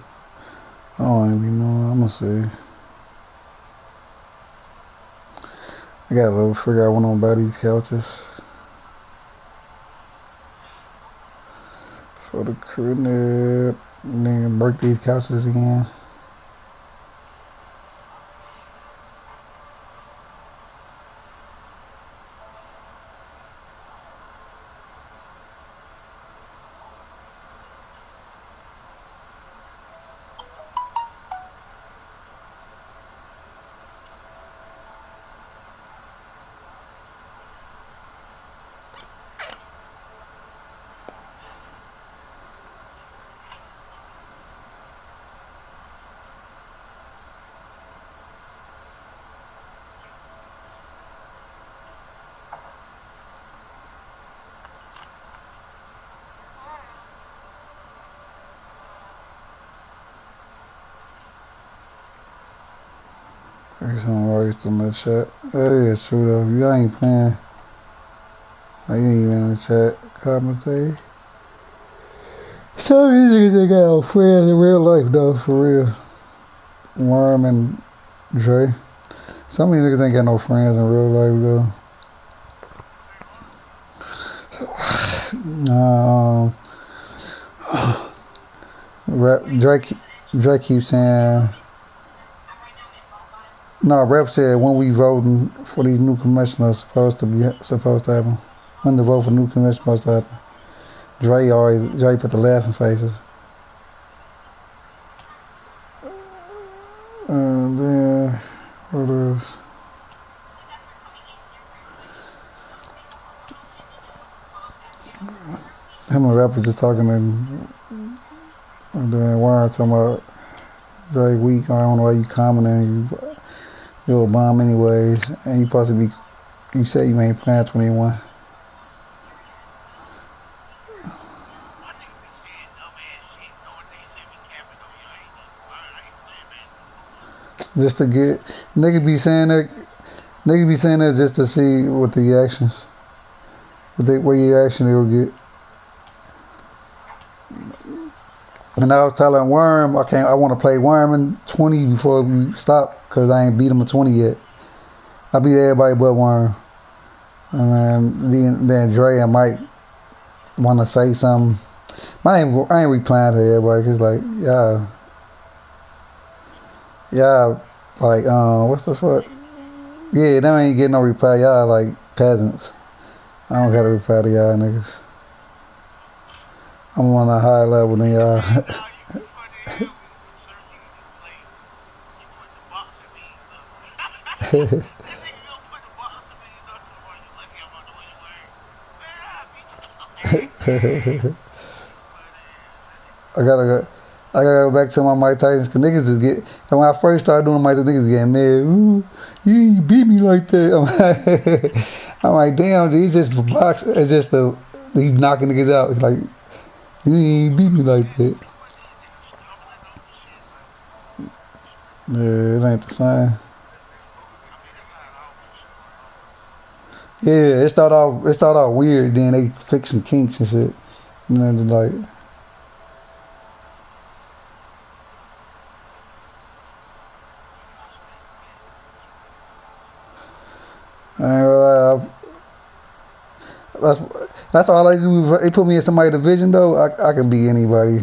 I don't even be knowing. I'ma see. I gotta figure out when I'm gonna buy these couches for the crib, and then break these couches again. Some words in the chat. That is true though. If you ain't playing, like, you ain't even in the chat. Commentate. Some of these niggas ain't got no friends in real life though, for real. Worm and Dre. Some of these niggas ain't got no friends in real life though. Drake keeps saying, no, Rep said when we voting for these new commissioners supposed to happen. When the vote for new commissioners supposed to happen. Dre put the laughing faces. And then what else? Him and Rep was just talking and then Warren talking about Dre weak. I don't know why you commenting. You're a bomb anyways, and you supposed to be. You say you ain't playing 21. Just to get nigga be saying that just to see what the reactions, what reaction they will get. And I was telling Worm, I want to play Worm in 20 before we stop, because I ain't beat him in 20 yet. I beat everybody but Worm. And then Dre and Mike want to say something. I ain't replying to everybody, because, like, y'all, like, what's the fuck? Yeah, them ain't getting no reply. Y'all, like, peasants. I don't gotta reply to y'all niggas. I'm on a higher level than y'all. I gotta go back to my Mike Tyson's, cause niggas just get. And when I first started doing Mike, the niggas getting mad. Ooh, you ain't beat me like that. I'm like, damn, dude, it's just a box. It's just he's knocking niggas out. It's like, you ain't beat me like that. Yeah, it ain't the same. Yeah, it started off weird. Then they fix some kinks and shit. And then just like. That's all I do. If they put me in somebody's division though, I can beat anybody.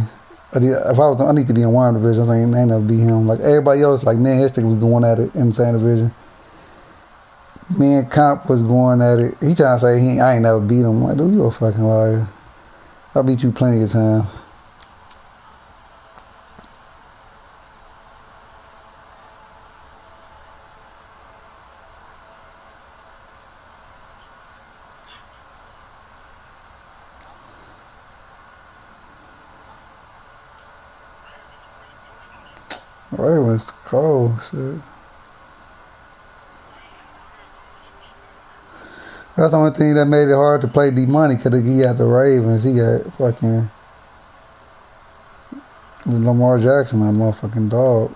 I need to be in one division. I ain't never beat him. Like everybody else, like me and Hestic was going at it in the same division. Me and Comp was going at it. He trying to say I ain't never beat him. I'm like, dude, you a fucking liar. I beat you plenty of times. Ravens cold shit. That's the only thing that made it hard to play D-Money, because he had the Ravens. He got fucking Lamar Jackson, that motherfucking dog.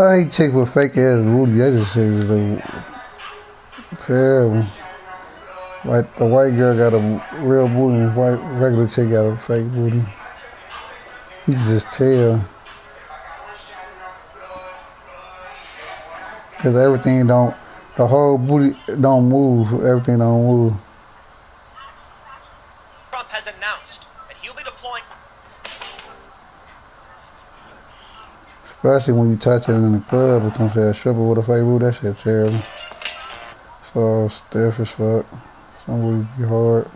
I hate chicks with fake ass booty. That just shit is like terrible. Like the white girl got a real booty and the regular chick got a fake booty. You can just tell. Cause everything the whole booty don't move. Everything don't move. Especially when you touch it in the club, it comes to that stripper with a fake boot. That shit terrible. So stiff as fuck. Some really be hard.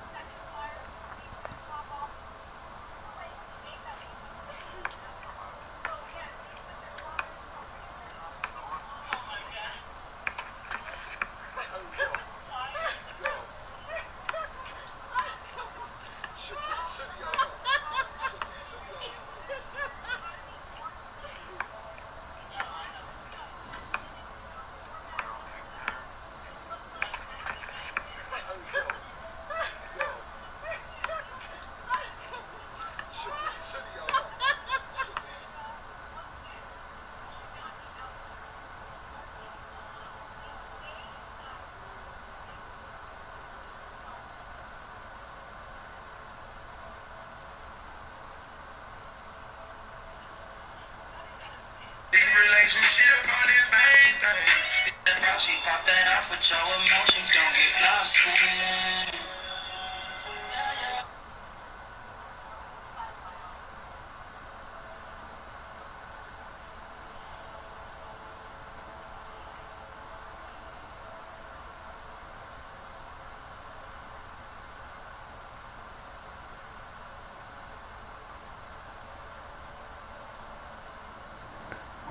Relationship on this main thing. She pop that off, but your emotions don't get lost.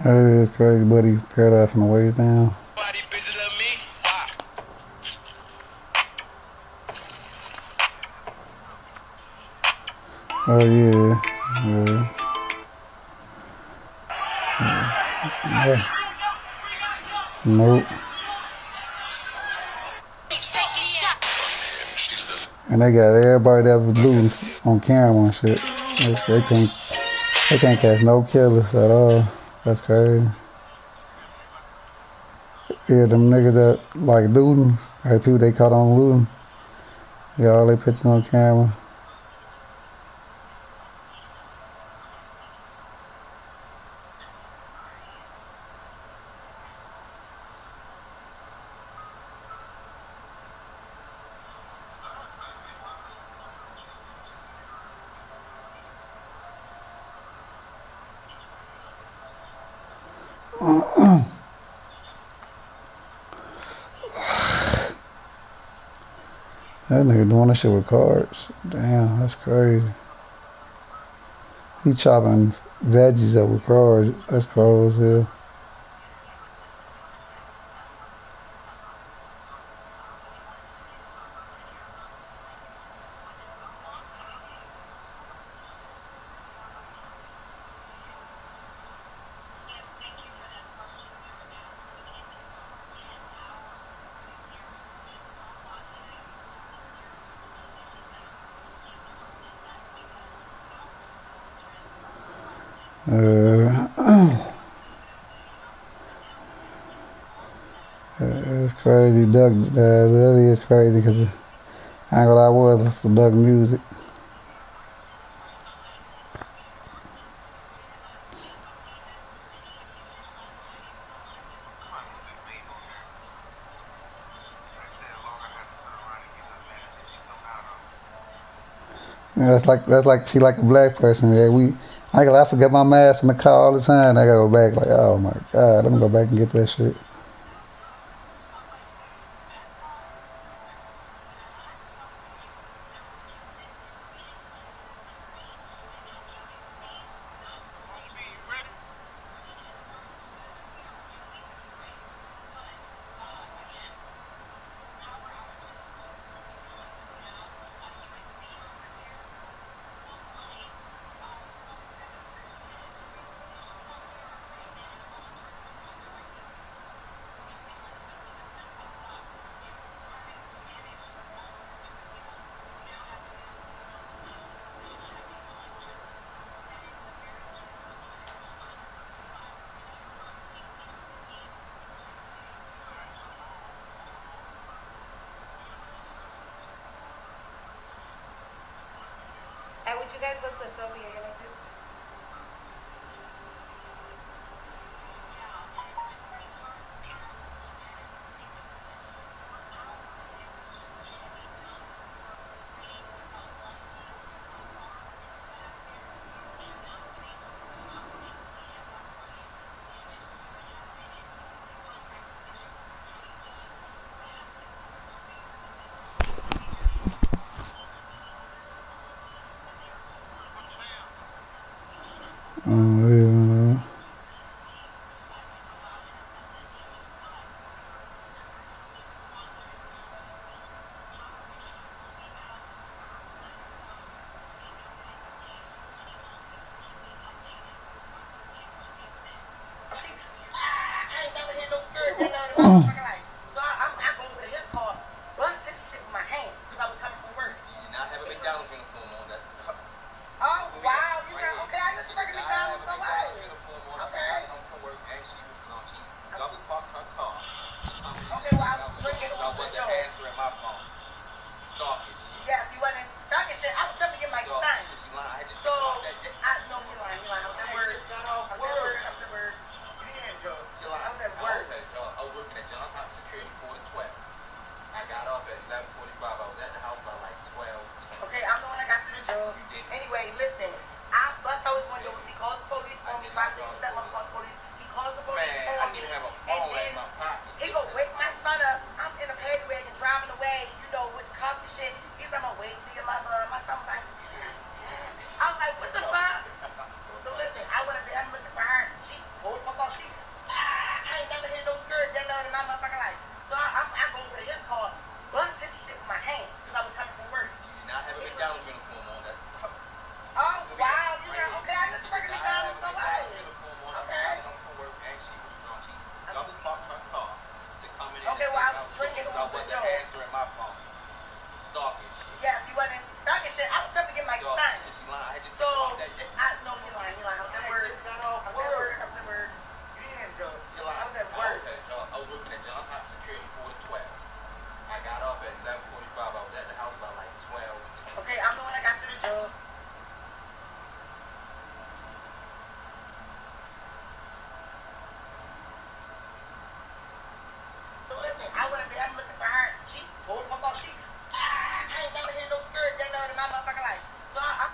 That is crazy, buddy. Paradise from the waist down. Oh yeah, yeah. Yeah. Nope. And they got everybody that was losing on camera and shit. They can't catch no killers at all. That's crazy. Yeah, them niggas that like looting, like people they caught on looting, they got all their pictures on camera. That nigga doing that shit with cards. Damn, that's crazy. He chopping veggies up with cards. That's cold as hell. It's crazy, Duck. That is crazy because I ain't gonna lie, I was some Duck music. Yeah, that's like she like a black person. Yeah, I forget my mask in the car all the time. I gotta go back like, oh my god, let me go back and get that shit. motherfucker like. So I go over to his car, bust his shit with my hand because I was coming from work. You did not have a McDonald's uniform on. That's Oh, wow. You know, okay, I used to work at McDonald's. So what? uniform on. Okay. I'm from work and she was on. She double parked her car. Okay, well, I was drinking I on the wasn't show. answering my phone. Stalking shit. Yes, he wasn't stuck and shit. I was coming to get my son. Shit, she lying. I had just So, picked up I know he lying. I was at work. I was at work. You didn't, Joe. You're lying. I was at work. I was working at John's House Security 4 to 12. I got off at 11:45. I was at the house by like 12:10. Okay, I'm the one that got you the job. You did. Anyway, listen. I bust out his window. He calls the police on me. My stepmother calls the police. He calls the police Man, on I me. didn't have a And phone then in my pocket. he go wake my son up. I'm in a paddy wagon driving away, you know, with cuffs and shit. He's like, I'm gonna wait till your mother. My son was like, I was like, what the fuck? So listen, I went up there. I'm looking for her. She pulled the fuck off. I ain't never heard no skirt that loud in my motherfucking life. So I go over to his car, bust his shit with my hand because I was coming from work. You did not have a McDonald's uniform on. That's Oh, wow. You know, okay, I used to work at McDonald's. So what? uniform on. Okay. I'm from work and she was on. She double parked her car to come in. Okay, well, I was drinking I on the wasn't show. answering my phone. Stalking shit. Yes, he wasn't stuck and shit. I was coming to get my son. Shit, she lying. I had just So, picked up that. I know he lying. I was at work. I was at work. You didn't, Joe. You're lying. I was at work. I was working at John's House Security 4 to 12. I got off at 11:45. I was at the house by like 12:10. Okay, I'm the one that got you the job. So listen, I went up there. I'm looking for her. She pulled the fuck off. I ain't never heard no skirt that loud in my motherfucking life. So I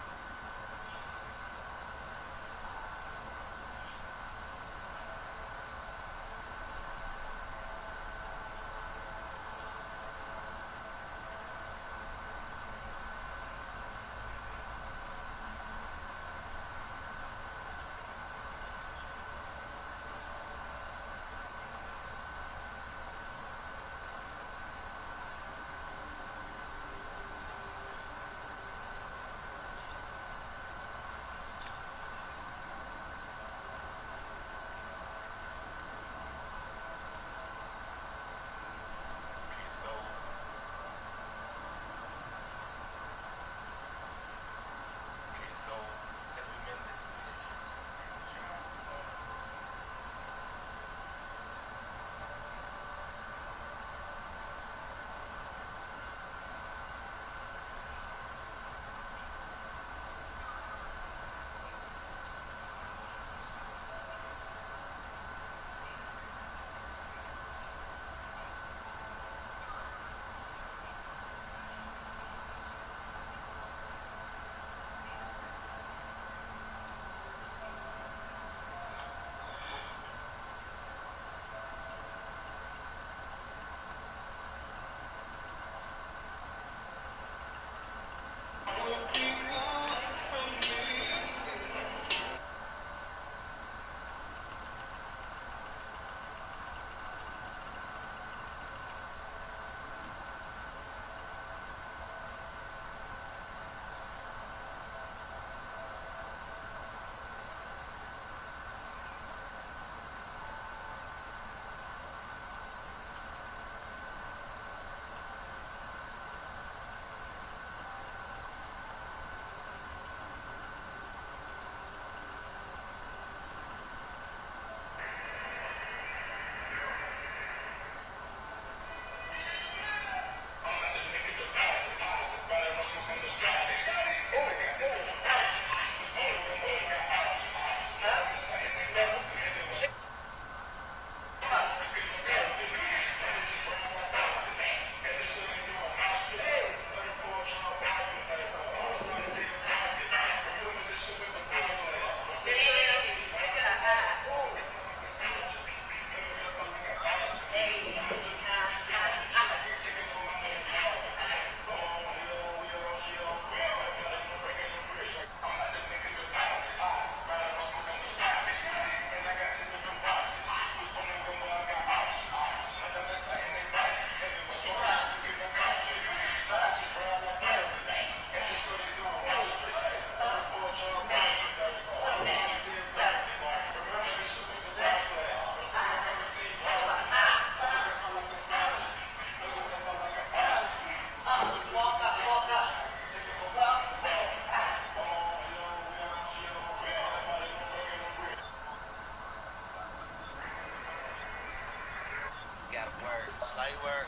Slight work.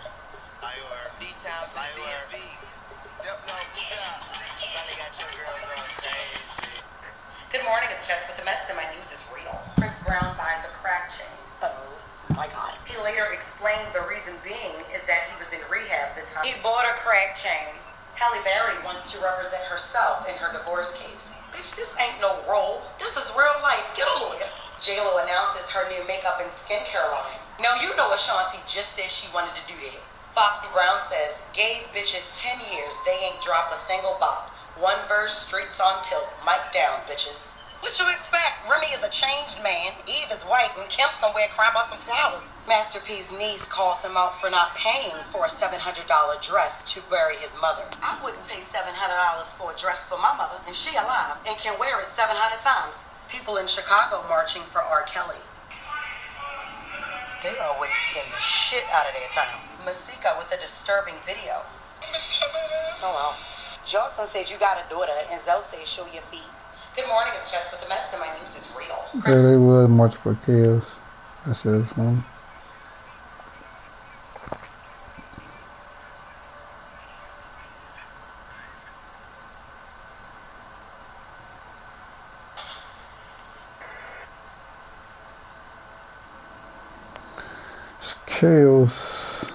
Light work. D-Town to DMV. Yep, no, good job. Finally got your girl going crazy. Good morning, it's Jess with the mess, and my news is real. Chris Brown buys a crack chain. Oh my God. He later explained the reason being is that he was in rehab the time he bought a crack chain. Halle Berry wants to represent herself in her divorce case. Bitch, this ain't no role. This is real life. Get a lawyer. J-Lo announces her new makeup and skincare line. Now you know Ashanti just said she wanted to do that. Foxy Brown says, gave bitches 10 years, they ain't dropped a single bop. One verse, streets on tilt, mic down, bitches. What you expect? Remy is a changed man, Eve is white, and Kim somewhere crying about some flowers. Master P's niece calls him out for not paying for a $700 dress to bury his mother. I wouldn't pay $700 for a dress for my mother, and she alive, and can wear it 700 times. People in Chicago marching for R. Kelly. They always spend the shit out of their time. Masika with a disturbing video. Oh well. Jocelyn said you got a daughter, and Zoe said show your feet. Good morning, it's Jess with the mess, and my news is real. Yeah, they would march for chaos. That shit was fun. It's chaos.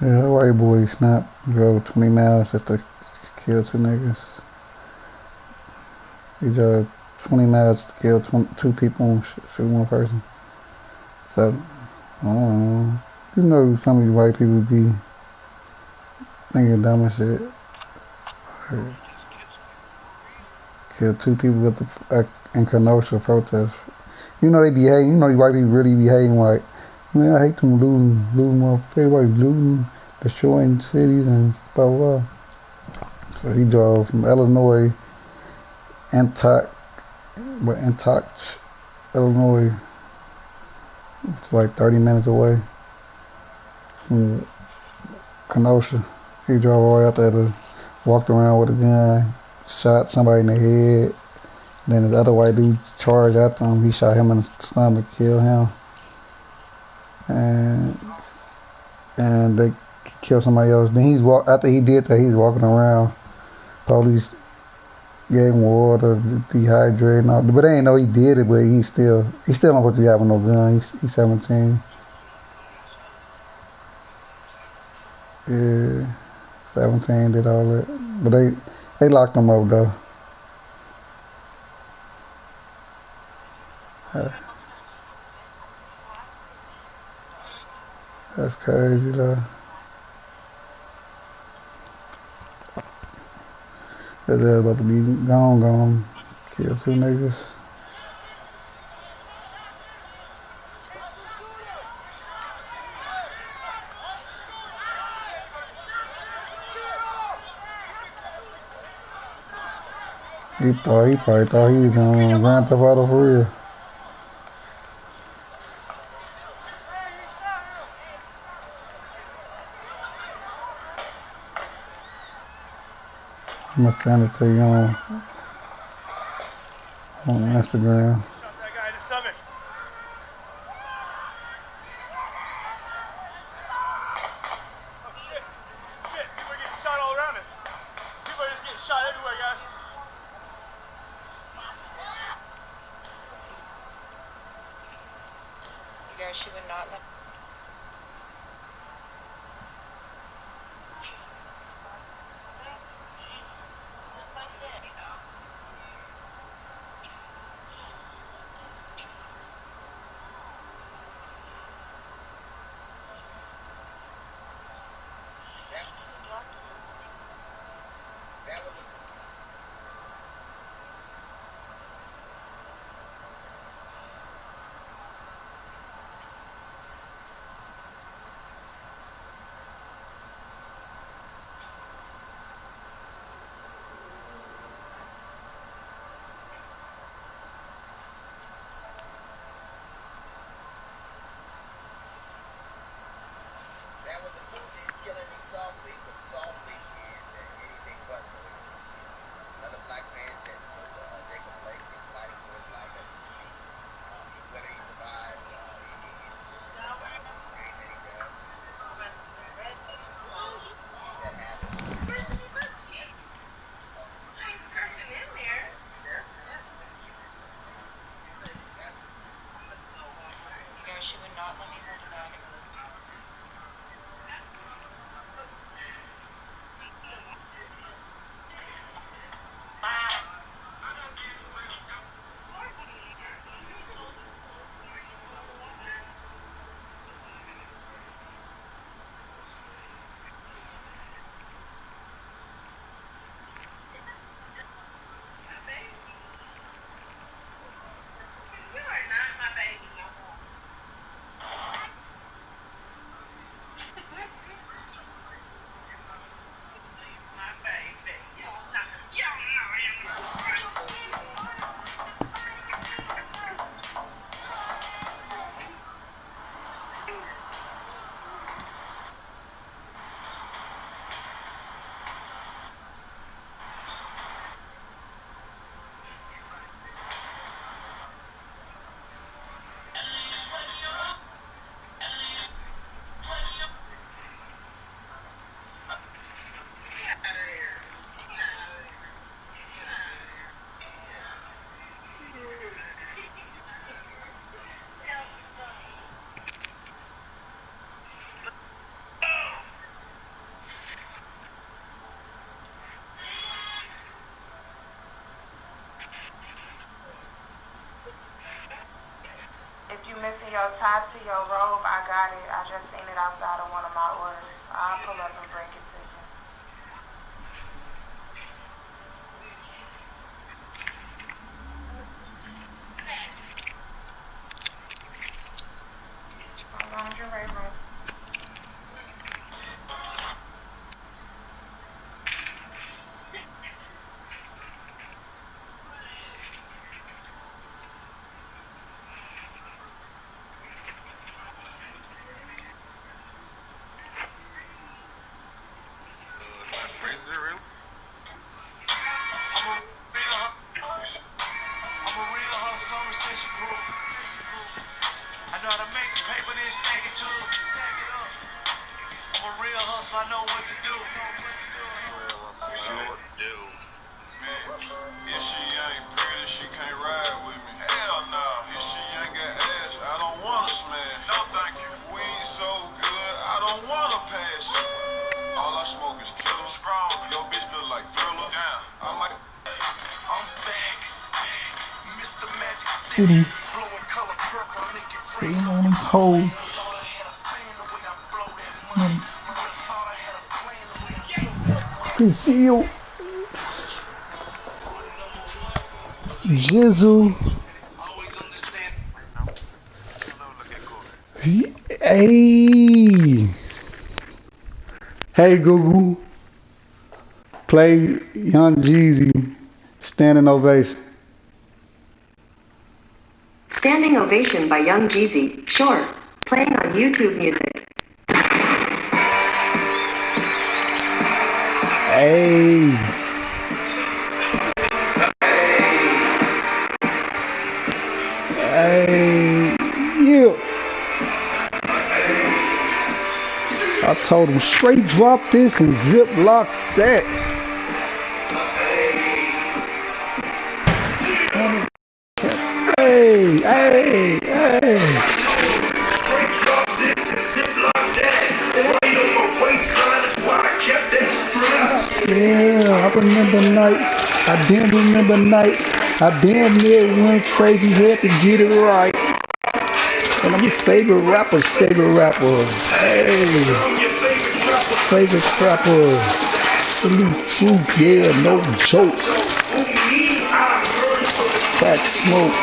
Yeah, white boy snap drove 20 miles just to kill 2 niggas. He drove 20 miles to kill 2 people and shoot 1 person. So, I don't know. You know some of these white people be thinking dumb and shit. Kill 2 people with in Kenosha protest. You know they be hating. You know these white people really be hating white. Man, I hate them looting everybody looting, destroying cities and blah blah blah. So he drove from Illinois, Antioch, Illinois, like 30 minutes away from Kenosha. He drove all the way out there, walked around with a gun, shot somebody in the head. Then the other white dude charged after him. He shot him in the stomach, killed him. And they killed somebody else. Then after he did that, he's walking around. Police gave him water, dehydrated and all. But they ain't know he did it, but he still not supposed to be having no gun. He's 17. Yeah, 17, did all that. But they locked him up though. That's crazy though. They're about to be gone. Kill 2 niggas. He probably thought he was on Grand Theft Auto for real. I'm gonna send it to you on Instagram. Shot that guy in the stomach. Oh shit. Shit, people are getting shot all around us. People are just getting shot everywhere, guys. You guys should not let. lie to your robe. I got it. I just seen it outside of one of my orders. I'll pull up and bring it to you. As long as you're ready, bro. I know what to do. If she ain't pretty, she can't ride with me. Hell no. If she ain't got ass, I don't wanna smash. No thank you. We ain't so good, I don't wanna pass it. All I smoke is killer. Strong. Your bitch look like Thriller. Yeah. I'm back. Mr. Magic City. Blowing color purple, nigga free. On these hoes. Feel Jizzle. Hey. Hey Google. Play Young Jeezy. Standing Ovation. Standing Ovation by Young Jeezy. Sure. Playing on YouTube Music. Hey. Hey. Yeah. I told him straight drop this and zip lock that. Hey, hey, hey. Yeah, I remember nights. I damn remember nights. I damn near went crazy, had to get it right. And I'm your favorite rapper's favorite rapper. Hey, favorite rapper. Salute Truth, yeah, no joke. Crack smoke.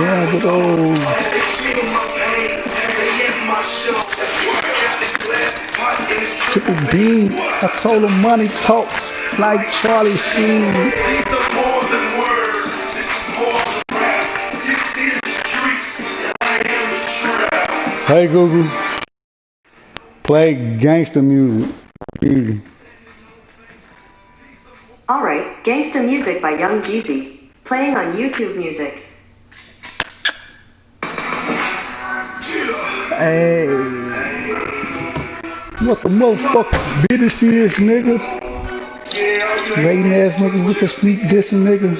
Yeah, but Triple B, I told him money talks like Charlie Sheen. Hey Google, play gangster music. Easy. Alright, Gangsta Music by Young Jeezy. Playing on YouTube Music. Hey, what the motherfucker business is, nigga? Rating ass nigga with your sneak dissing, nigga.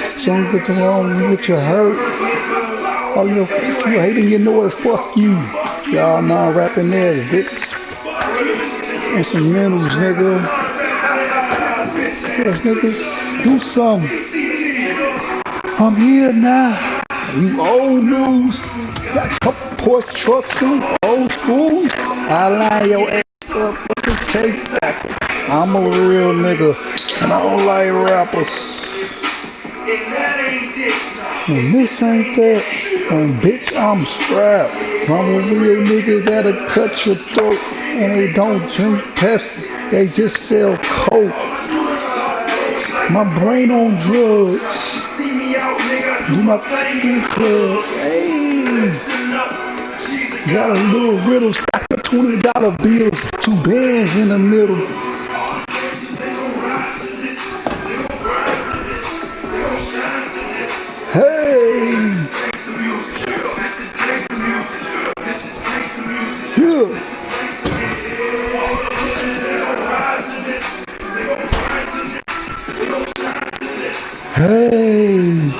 Something get wrong, you get your hurt. Oh, you hating, you know it, fuck you. Y'all non-rapping ass bitches. Instrumentals, nigga. Yes, niggas, do something. I'm here now. You old news. Got a couple porch trucks and old school. I line your ass up with the tape back. I'm a real nigga, and I don't like rappers. And this ain't that, and bitch, I'm strapped. I'm a real nigga that'll cut your throat, and they don't drink Pepsi, they just sell coke. My brain on drugs. Do my fucking clubs. Hey, got a little riddle, stack of $20 bills, 2 bands in the middle. Hey, yeah. Hey.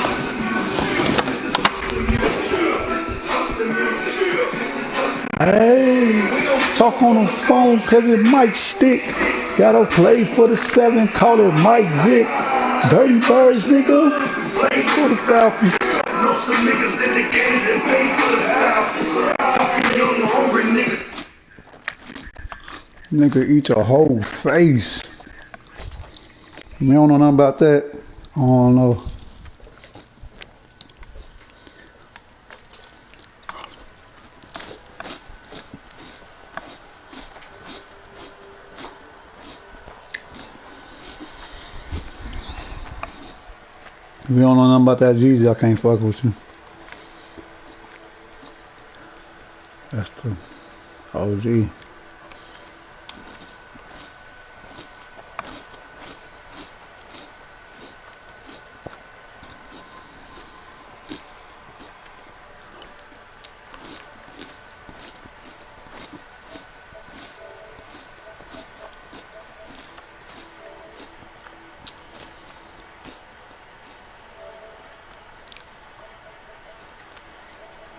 Hey, talk on the phone cause it might stick. Gotta play for the 7, call it Mike Vick. Dirty Birds, nigga, play for the Falcons. Know some niggas in the game that pay for the style. Young hungry niggas. Nigga eat your whole face. You don't know nothing about that? I don't know. If you don't know nothing about that Jeezy, I can't fuck with you. That's the OG.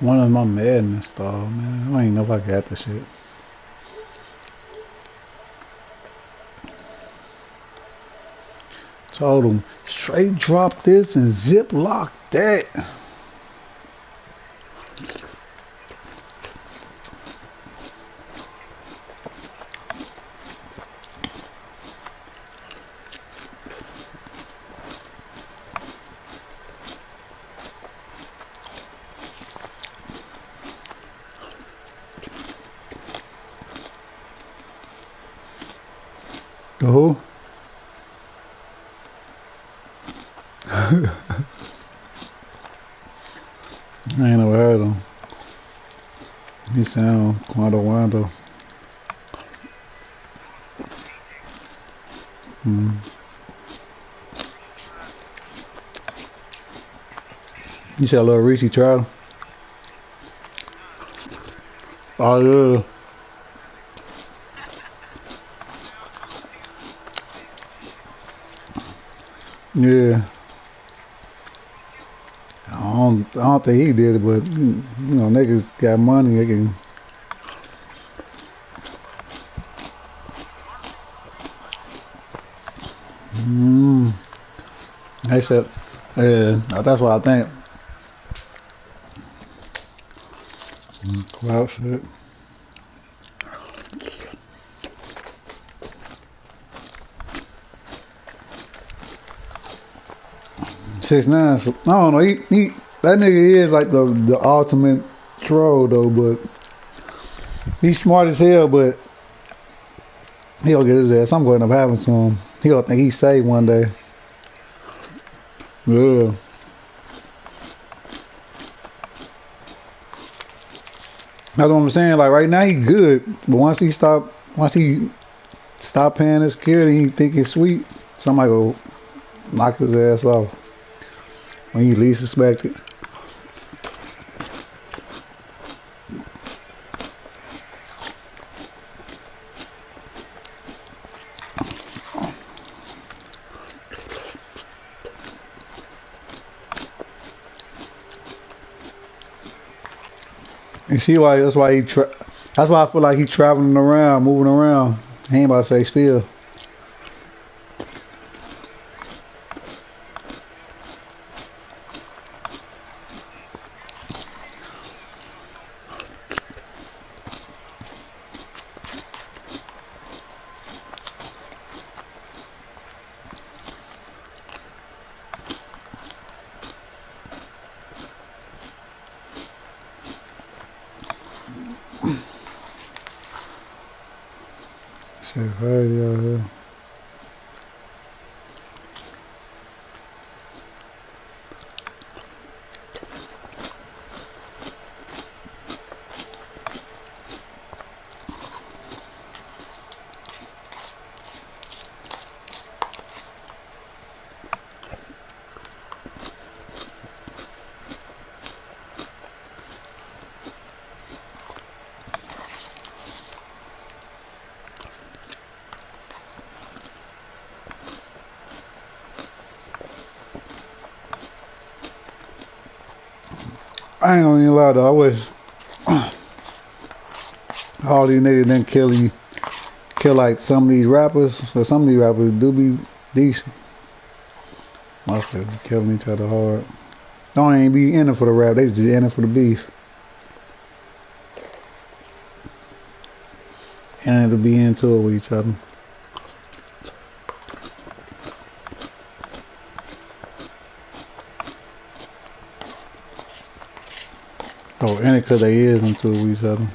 One of my Madness dog, man. I ain't know if I got this shit. Told him straight drop this and zip lock that. The who? I ain't never heard him. He sound Quando Wando. You said Lil Richie tried him? Oh yeah. Yeah. I don't think he did it, but you know, niggas got money, they can. They said, yeah, that's what I think. Clout shit. Six 9, so, I don't know. He that nigga is like the ultimate troll though, but he's smart as hell. But he'll get his ass. I'm going to end up having to him. He'll think he's safe one day. Yeah. That's what I'm saying. Like right now he good, but once he stop paying his security, he think it's sweet. Somebody go knock his ass off. When you least suspect it. You see why? That's why that's why I feel like he's traveling around, moving around. He ain't about to stay still. Shit crazy out here. I ain't gonna even lie though, I wish all these niggas didn't kill like some of these rappers, because some of these rappers do be decent. Must be killing each other hard. Don't even be in it for the rap. They just in it for the beef. And it'll be into it with each other. Oh, and it because they is into it with each other.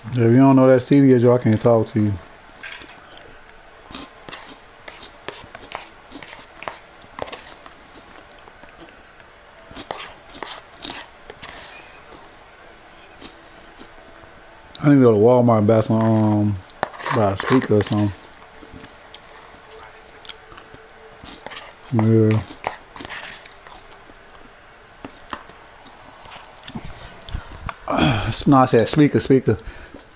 If you don't know that CD, Joe, I can't talk to you. I need to go to Walmart and buy some, buy a speaker or something. Yeah. No, I said speaker.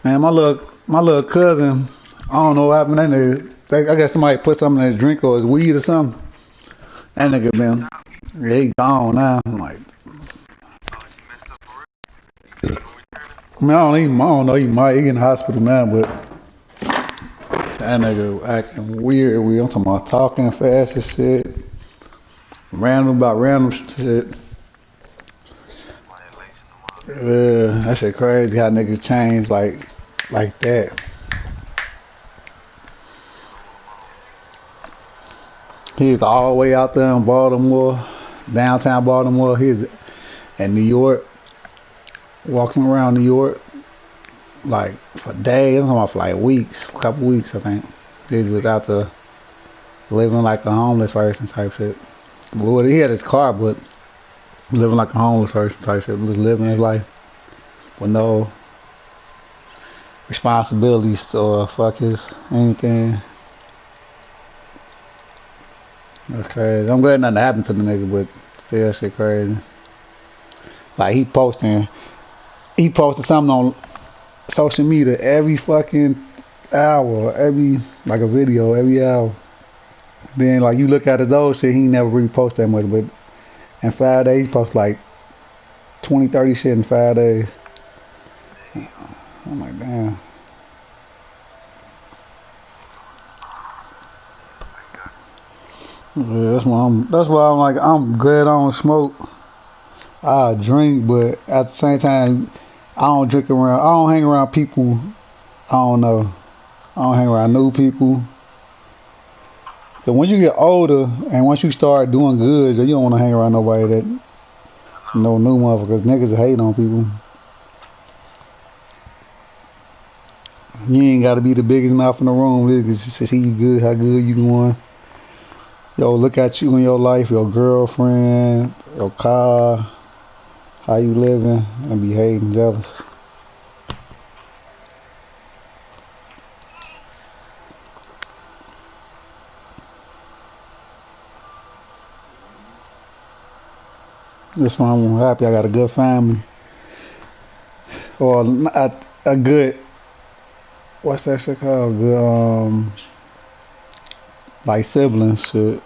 Man, my little cousin, I don't know what happened. That nigga, I guess somebody put something in his drink or his weed or something. That nigga been, yeah, he gone now. I'm like, I mean, I don't know, he in the hospital now, but that nigga acting weird. I'm talking about talking fast and shit. Random shit. That shit crazy how niggas change like that. He was all the way out there in Baltimore, downtown Baltimore. He was in New York, walking around New York, like for days. I'm talking about for like weeks, a couple weeks, I think. He was out there living like a homeless person type shit. Well, he had his car, but living like a homeless person type shit. Just living his life with no responsibilities or fuck his anything. That's crazy. I'm glad nothing happened to the nigga, but still that shit crazy. Like he posted something on social media every fucking hour, like a video every hour. Then like you look at his old shit, he never really post that much, but in 5 days he post like 20, 30 shit in 5 days. I'm like, damn. Yeah, that's why I'm like, I'm glad I don't smoke. I drink, but at the same time, I don't hang around people I don't know. I don't hang around new people. So when you get older and once you start doing good, you don't want to hang around nobody that no new motherfuckers. Niggas hate on people. You ain't got to be the biggest mouth in the room. It's just to see you good, how good you doing. Yo, look at you in your life, your girlfriend, your car, how you living, and be hating, jealous. That's why I'm happy I got a good family. Or a good, what's that shit called? Good, like siblings shit.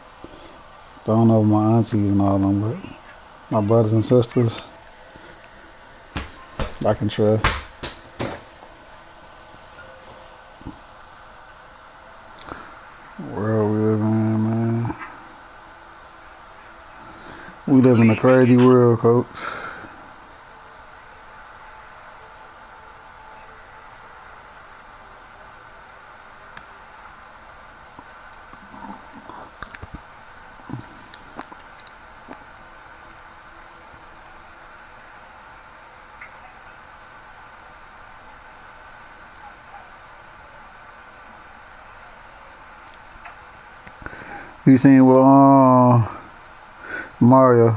Don't know my aunties and all them, but my brothers and sisters, I can trust. World we live in, man. We live in a crazy world, coach. You seen with Mario?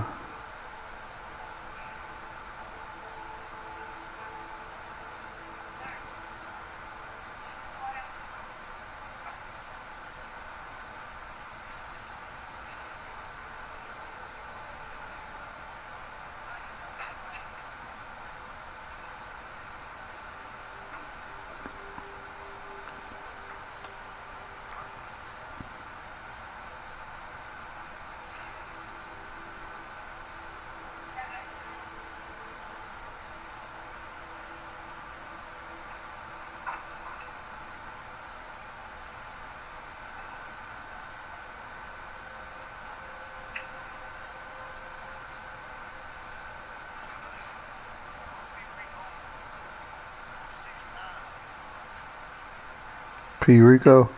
P. Rico.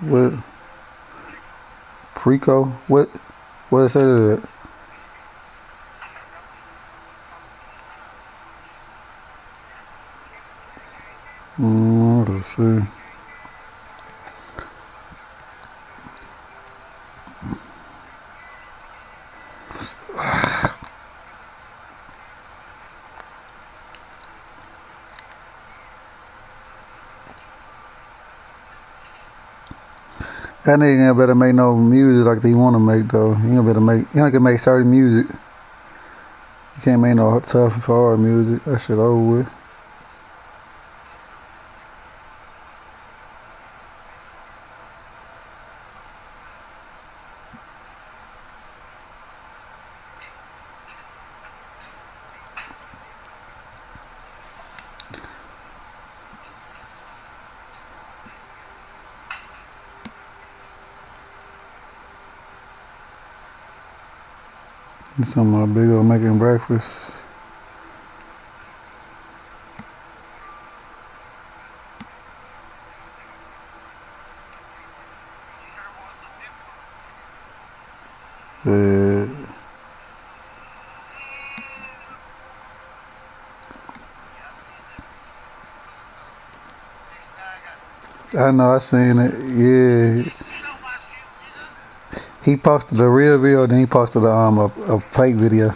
What? Rico? What? What is that? Let's see. That nigga ain't better make no music like they want to make though. He ain't better make. He only can make certain music. He can't make no tough, hard music. That shit over with. Some of my big old making breakfast. I know, I seen it. Yeah. He posted a real video, then he posted a fake video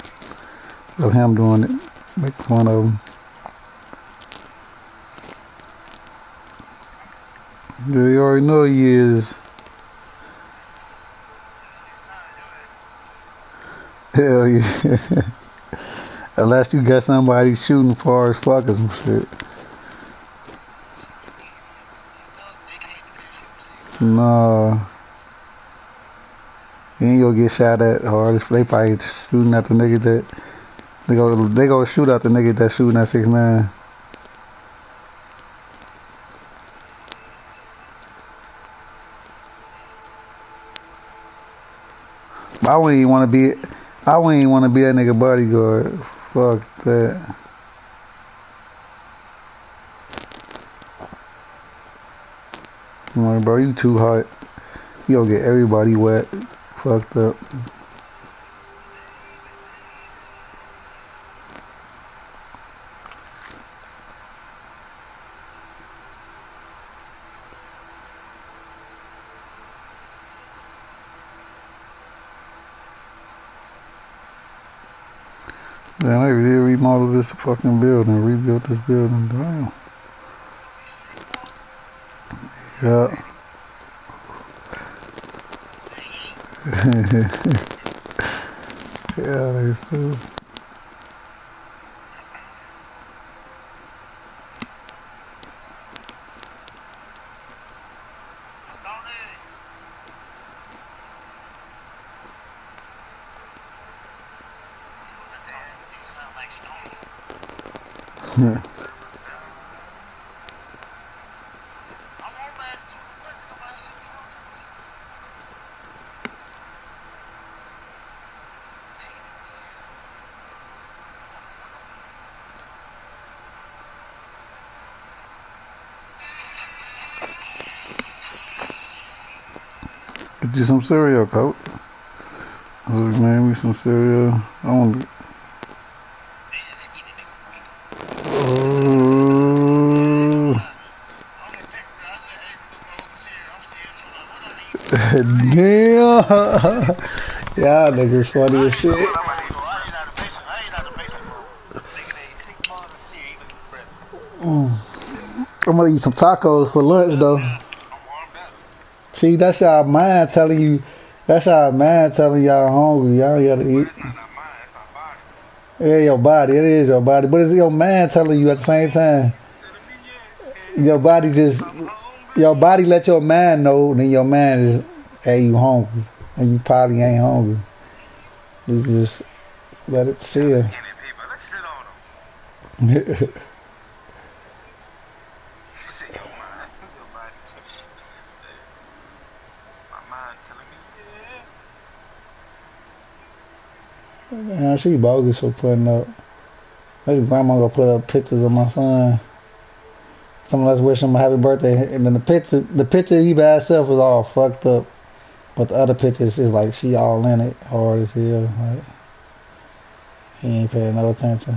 of him doing it, making fun of him. Yeah, you already know he is. Hell yeah. Unless you got somebody shooting far as fuck or some shit. No. You ain't gonna get shot at hard. They probably shooting at the nigga that they go shoot at the nigga that shooting at 6ix9ine. I wouldn't even want to be that nigga bodyguard. Fuck that. I'm like, bro, you too hot. You gonna get everybody wet. Fucked up. Damn, they really remodeled this fucking building, rebuilt this building. Damn. Yeah. Yeah, they still. Yeah. Get you some cereal, coach. I was like, man, me some cereal. I want to. Damn. Yeah, niggas funny as shit. I'm gonna eat some tacos for lunch though. See, that's y'all mind telling you. That's y'all mind telling y'all hungry. Y'all gotta eat. Yeah, your body. It is your body, but it's your mind telling you at the same time. Your body let your mind know, then your mind is, hey, you hungry, and you probably ain't hungry. You just let it chill. Man, she bogus for putting up. His grandma gonna put up pictures of my son. Someone else wish him a happy birthday, and then the picture he by herself was all fucked up, but the other pictures is like she all in it, hard as hell. Like, he ain't paying no attention.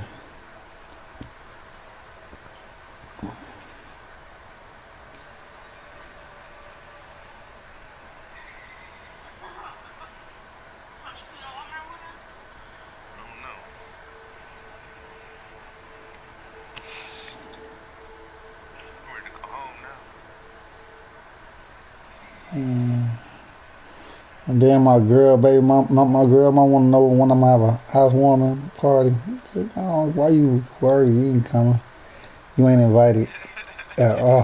And then my girl, baby, my girl might want to know when I'm gonna have a housewarming party. Said, oh, why you worried? You ain't coming. You ain't invited at all.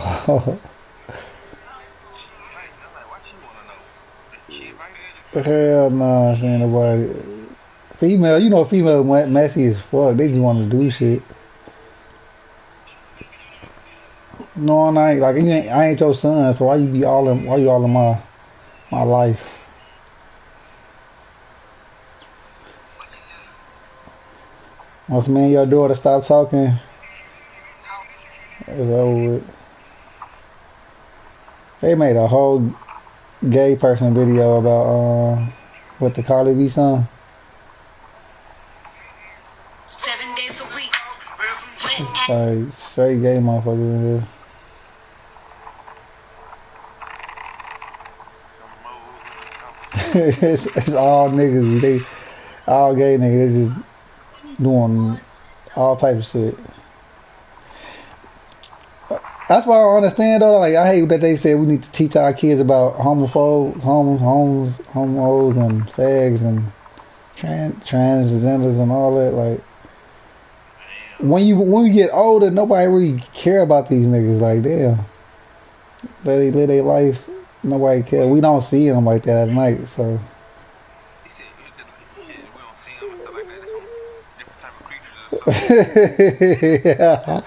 Hell no, she ain't nobody. Female, you know, female messy as fuck. They just want to do shit. No, I ain't like I ain't your son, so why you all in my life? Once me and your daughter stop talking, it's over with. They made a whole gay person video about with the Carly B song. 7 days a week. Like straight gay motherfuckers in here. It's all niggas. They all gay niggas. They just doing all type of shit. That's why I understand though. Like I hate that they said we need to teach our kids about homos, and fags and transgenders and all that. Like when we get older, nobody really care about these niggas. Like damn, they live their life. Nobody care. We don't see them like that at night. So. Yeah.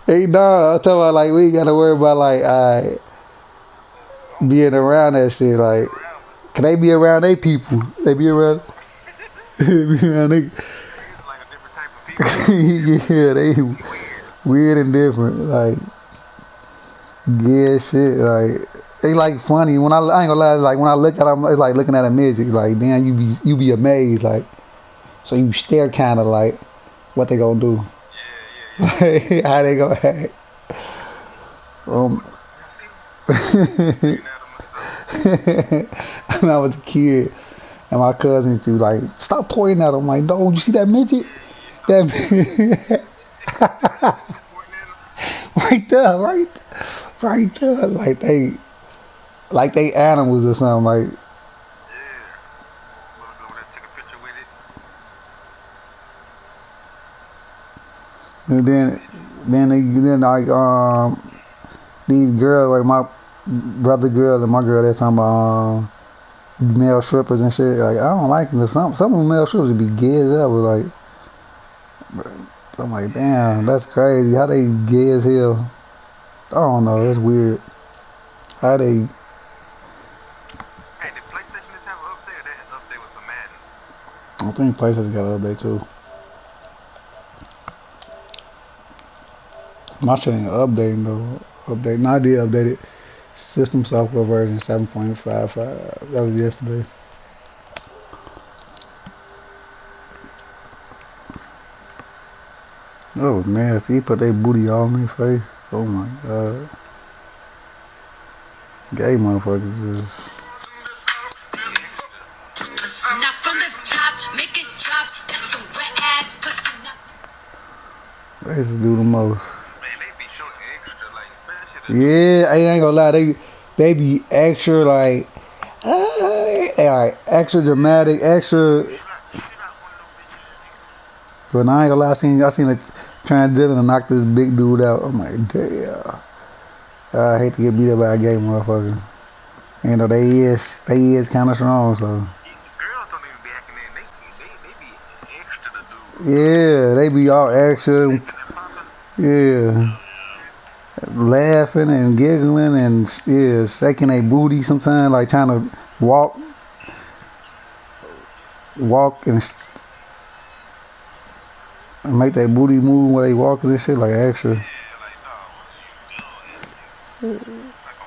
Hey, nah, I'm talking about like we ain't gotta worry about like being around that shit. Like, can they be around they people? They be around. They. Yeah, they weird and different. Like, yeah, shit. Like, they like funny. When I ain't gonna lie, like when I look at them, it's like looking at a midget. Like, damn, you be amazed. Like. So you stare kind of like what they gonna do, like how they gonna act. When I was a kid, and my cousins do like stop pointing at them. Like, no, you see that midget? That right there, right there. Like they animals or something. Like. And then like these girls like my brother girl and my girl they're talking about male strippers and shit. Like I don't like them. Some of the male strippers would be gay as hell. Like I'm like damn, that's crazy. How they gay as hell? I don't know. It's weird. How they? Hey, did PlayStation just have an update? Or that update with some Madden? I think PlayStation got an update too. My shit ain't updating though. No, I did update it. System software version 7.55. That was yesterday. That was nasty. He put their booty all in his face. Oh my god. Gay motherfuckers is. They used to do the most. Yeah, I ain't gonna lie, they be extra like extra dramatic, extra. But I ain't gonna lie, I seen it transgender and knock this big dude out. I'm like, damn. I hate to get beat up by a gay motherfucker. You know, they is kind of strong, so. Girls don't even be acting in. They be extra to do. Yeah, they be all extra. Yeah. Laughing and giggling and shaking their booty sometimes, like trying to walk Make that booty move when they walking and shit like extra.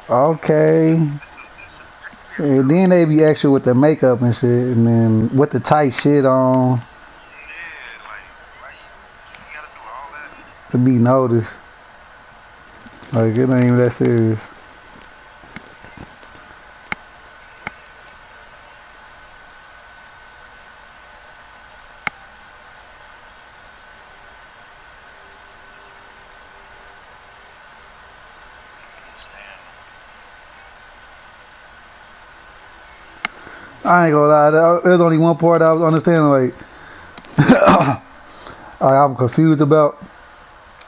Okay. And then they be extra with the makeup and shit, and then with the tight shit on to be noticed. Like it ain't even that serious. I ain't gonna lie, there's only one part I was understanding, like, I'm confused about.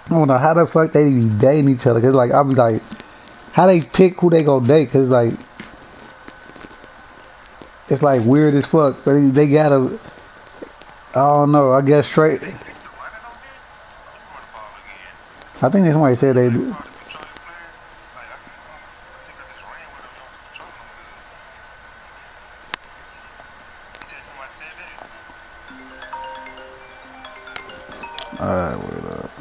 I don't know how the fuck they be dating each other, cause like, I'll be like, how they pick who they gonna date, cause like, it's like weird as fuck, they gotta, I don't know, I guess straight, I think somebody said they do. Alright, wait up.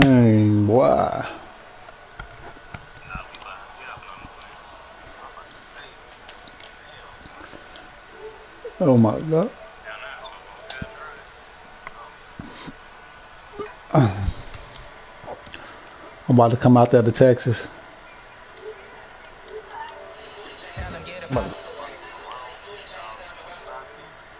Dang, boy. Oh my God. I'm about to come out there to Texas.